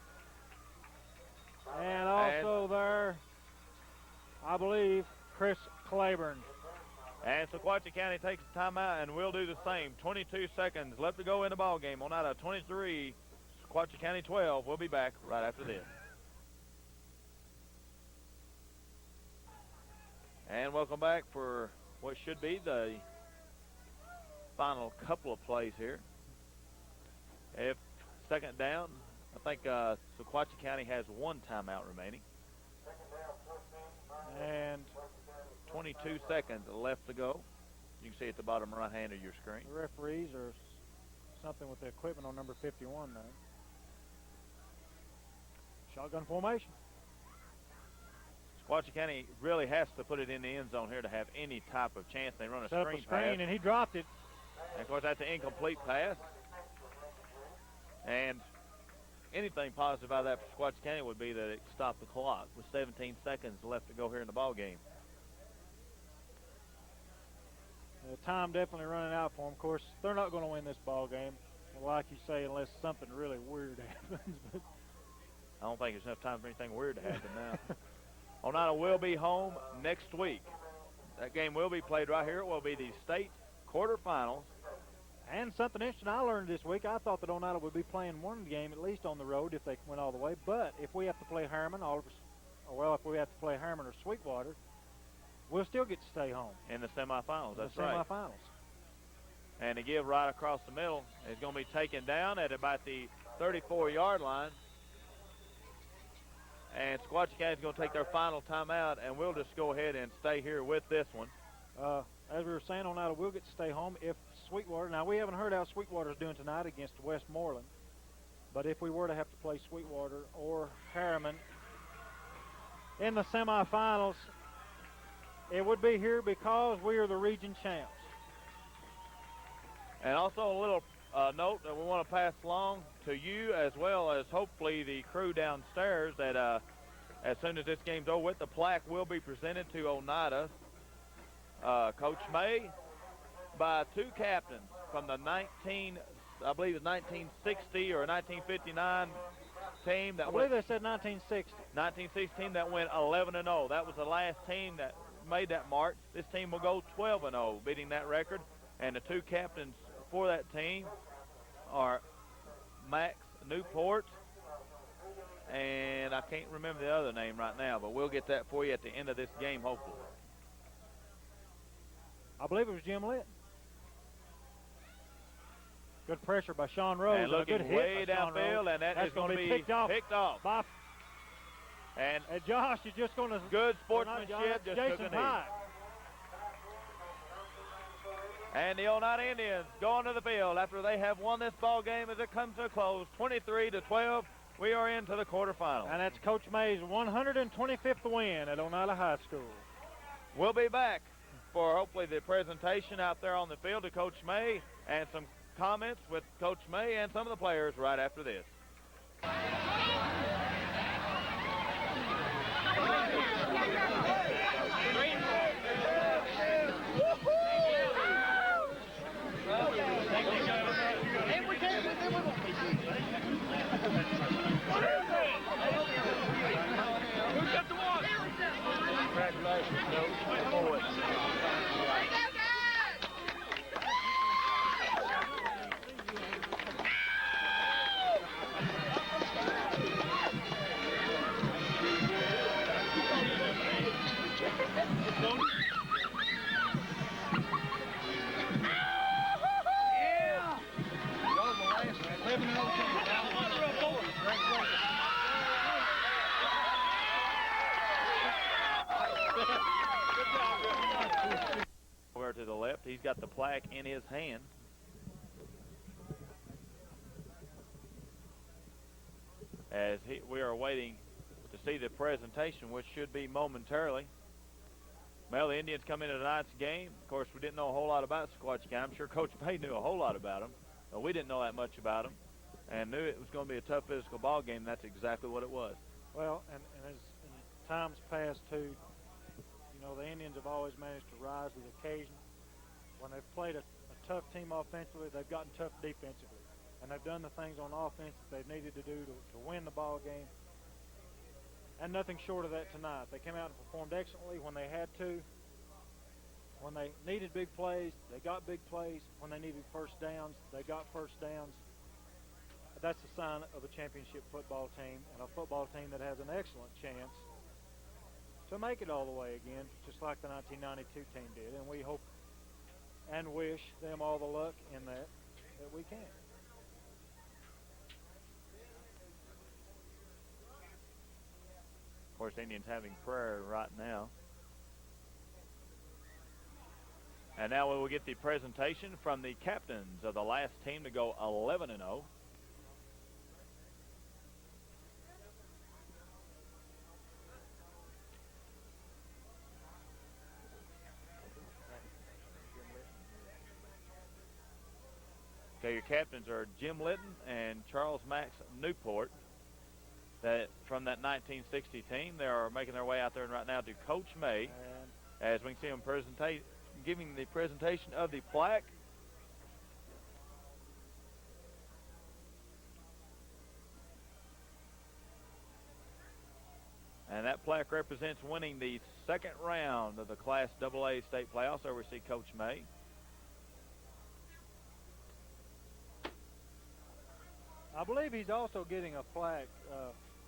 And also there, I believe, Chris Claiborne. And Sequatchie County takes a timeout, and we'll do the same. 22 seconds left to go in the ball game. Oneida 23, Sequatchie County 12. We'll be back right after this. And welcome back for what should be the final couple of plays here. If second down, I think Sequatchie County has one timeout remaining. And 22 seconds left to go. You can see at the bottom right hand of your screen. the referees are something with the equipment on number 51 now. Shotgun formation. Sequatchie County really has to put it in the end zone here to have any type of chance. They run a Set up a screen screen, pass. and he dropped it. And of course, that's an incomplete pass. And anything positive out of that for Sequatchie County would be that it stopped the clock with 17 seconds left to go here in the ball game. The time definitely running out for them. Of course, they're not going to win this ball game, like you say, unless something really weird happens. But I don't think there's enough time for anything weird to happen now. Oneida will be home next week. That game will be played right here. It will be the state quarterfinals. And something interesting I learned this week, I thought that Oneida would be playing one game at least on the road if they went all the way. But if we have to play Harriman, if we have to play Harriman or Sweetwater, we'll still get to stay home. In the semifinals, that's the right. Semifinals. And to give right across the middle is going to be taken down at about the 34-yard line. And Sequatchie County is going to take their final timeout, and we'll just go ahead and stay here with this one. As we were saying, Oneida will get to stay home if Sweetwater. Now, we haven't heard how Sweetwater's doing tonight against Westmoreland, but if we were to have to play Sweetwater or Harriman in the semifinals, it would be here because we are the region champs. And also a little note that we want to pass along to you, as well as hopefully the crew downstairs, that as soon as this game's over with, the plaque will be presented to Oneida, Coach May, by two captains from the 1960 or 1959 team that I believe they said 1960. 1960 team that went 11-0. That was the last team that made that mark. This team will go 12-0, beating that record. And the two captains for that team are Max Newport, and I can't remember the other name right now, but we'll get that for you at the end of this game, hopefully. I believe it was Jim Litton. Good pressure by Sean Rose. And looking good way hit by Sean downfield, Rose. and That's is going to be picked off. By, and Josh is just going to... good sportsmanship, just took a knee. Pike. And the Oneida Indians going to the field after they have won this ball game as it comes to a close, 23-12. We are into the quarterfinals. And that's Coach May's 125th win at Oneida High School. We'll be back for hopefully the presentation out there on the field to Coach May and some comments with Coach May and some of the players right after this. Congratulations, Coach. Over to the left, he's got the plaque in his hand. As we are waiting to see the presentation, which should be momentarily. Well, the Indians come into tonight's game. Of course, we didn't know a whole lot about Sequatchie County. I'm sure Coach May knew a whole lot about them, but we didn't know that much about them, and knew it was going to be a tough physical ball game. That's exactly what it was. Well, and as in times past too, you know, the Indians have always managed to rise to the occasion. When they've played a tough team offensively, they've gotten tough defensively, and they've done the things on offense that they've needed to do to win the ball game. And nothing short of that tonight. They came out and performed excellently when they had to. When they needed big plays, they got big plays. When they needed first downs, they got first downs. That's a sign of a championship football team, and a football team that has an excellent chance to make it all the way again, just like the 1992 team did. And we hope and wish them all the luck in that we can. Of course, Indians having prayer right now. And now we will get the presentation from the captains of the last team to go 11-0. Okay, your captains are Jim Litton and Charles Max Newport. That from that 1960 team, they are making their way out there right now to Coach May, as we can see them giving the presentation of the plaque. And that plaque represents winning the second round of the Class AA state playoffs. There we see Coach May. I believe he's also getting a plaque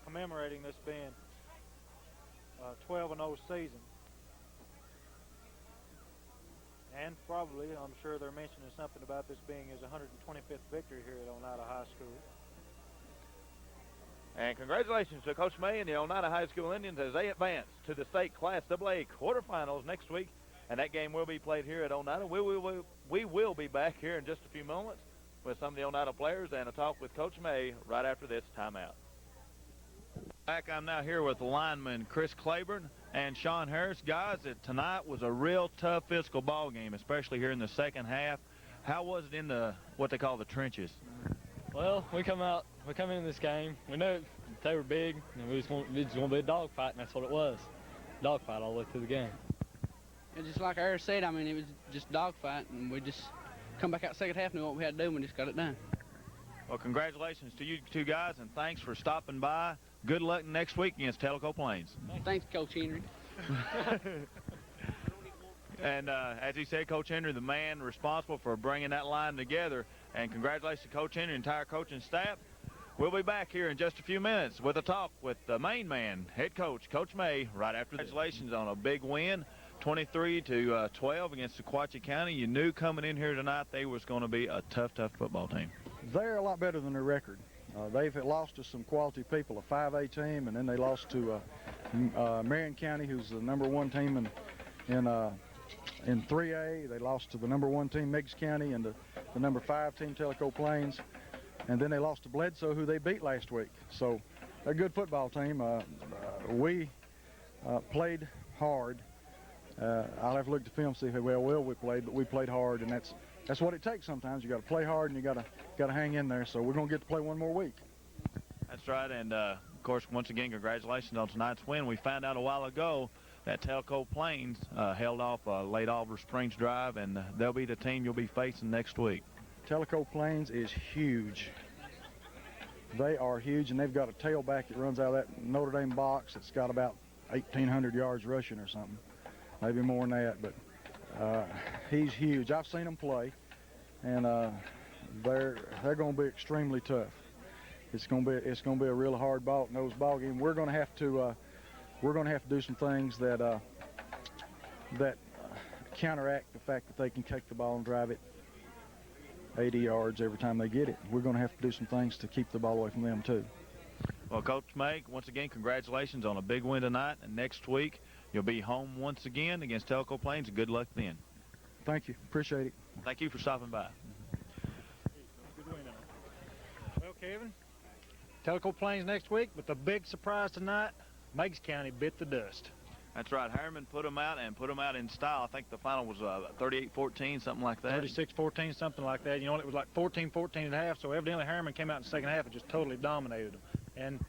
commemorating this being a 12-0 season. And probably, I'm sure they're mentioning something about this being his 125th victory here at Oneida High School. And congratulations to Coach May and the Oneida High School Indians as they advance to the state Class AA quarterfinals next week. And that game will be played here at Oneida. We will be back here in just a few moments with some of the Oneida players and a talk with Coach May right after this timeout. Back, I'm now here with lineman Chris Claiborne and Sean Harris. Guys, tonight was a real tough physical ball game, especially here in the second half. How was it in the what they call the trenches? Well, we come in this game. We knew they were big, and we just want to be a dogfight, and that's what it was. Dogfight all the way through the game. And just like Harris said, I mean, it was just dogfight, and we just come back out second half, knew what we had to do, and we just got it done. Well, congratulations to you two guys, and thanks for stopping by. Good luck next week against Tellico Plains. Thanks, Coach Henry. And as he said, Coach Henry, the man responsible for bringing that line together. And congratulations to Coach Henry and the entire coaching staff. We'll be back here in just a few minutes with a talk with the main man, head coach, Coach May, right after. Congratulations on a big win, 23-12 against Sequatchie County. You knew coming in here tonight they was going to be a tough football team. They're a lot better than their record. They've lost to some quality people, a 5A team, and then they lost to Marion County, who's the #1 team in 3A. They lost to the #1 team, Meigs County, and the #5 team, Tellico Plains. And then they lost to Bledsoe, who they beat last week. So they're a good football team. We played hard. I'll have to look at the film to see how well we played, but we played hard, and that's what it takes sometimes. You got to play hard, and you got to hang in there. So we're going to get to play one more week. That's right, and of course, once again, congratulations on tonight's win. We found out a while ago that Tellico Plains held off late Oliver Springs Drive, and they'll be the team you'll be facing next week. Tellico Plains is huge. They are huge, and they've got a tailback that runs out of that Notre Dame box. It's got about 1,800 yards rushing or something, maybe more than that. But he's huge. I've seen them play, and they're going to be extremely tough. It's going to be a real hard nosed ball game. We're going to have to do some things that counteract the fact that they can take the ball and drive it 80 yards every time they get it. We're going to have to do some things to keep the ball away from them too. Well, Coach May, once again, congratulations on a big win tonight. And next week, you'll be home once again against Tellico Plains. And good luck then. Thank you. Appreciate it. Thank you for stopping by. Good win. Well, Kevin, Tellico Plains next week, but the big surprise tonight, Meigs County bit the dust. That's right. Harriman put them out in style. I think the final was 38-14, something like that. 36-14, something like that. You know, it was like 14-14 at half, so evidently Harriman came out in the second half and just totally dominated them. And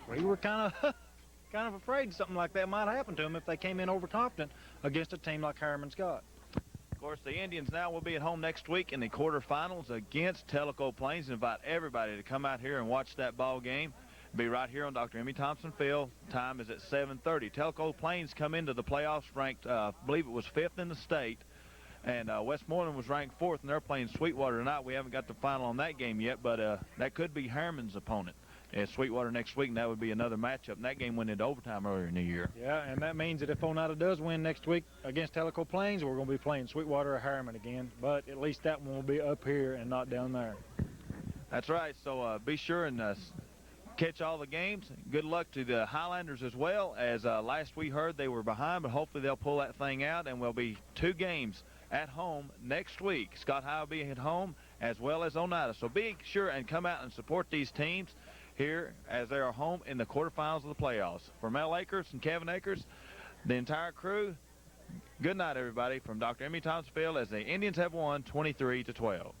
we were kind of afraid something like that might happen to them if they came in overconfident against a team like Harriman's got. Of course, the Indians now will be at home next week in the quarterfinals against Tellico Plains. Invite everybody to come out here and watch that ball game. Be right here on Dr. Emmy Thompson Field. Time is at 7:30. Tellico Plains come into the playoffs ranked, I believe it was 5th in the state. And Westmoreland was ranked 4th, and they're playing Sweetwater tonight. We haven't got the final on that game yet, but that could be Harriman's opponent. It's Sweetwater next week, and that would be another matchup. And that game went into overtime earlier in the year. Yeah, and that means that if Oneida does win next week against Tellico Plains, we're going to be playing Sweetwater or Harriman again. But at least that one will be up here and not down there. That's right. So be sure and catch all the games. Good luck to the Highlanders as well. As last we heard, they were behind, but hopefully they'll pull that thing out, and we'll be 2 games at home next week. Scott High will be at home as well as Oneida. So be sure and come out and support these teams here as they are home in the quarterfinals of the playoffs. For Mel Akers and Kevin Akers, the entire crew, good night, everybody, from Dr. Emmy Thompson Field as the Indians have won 23-12.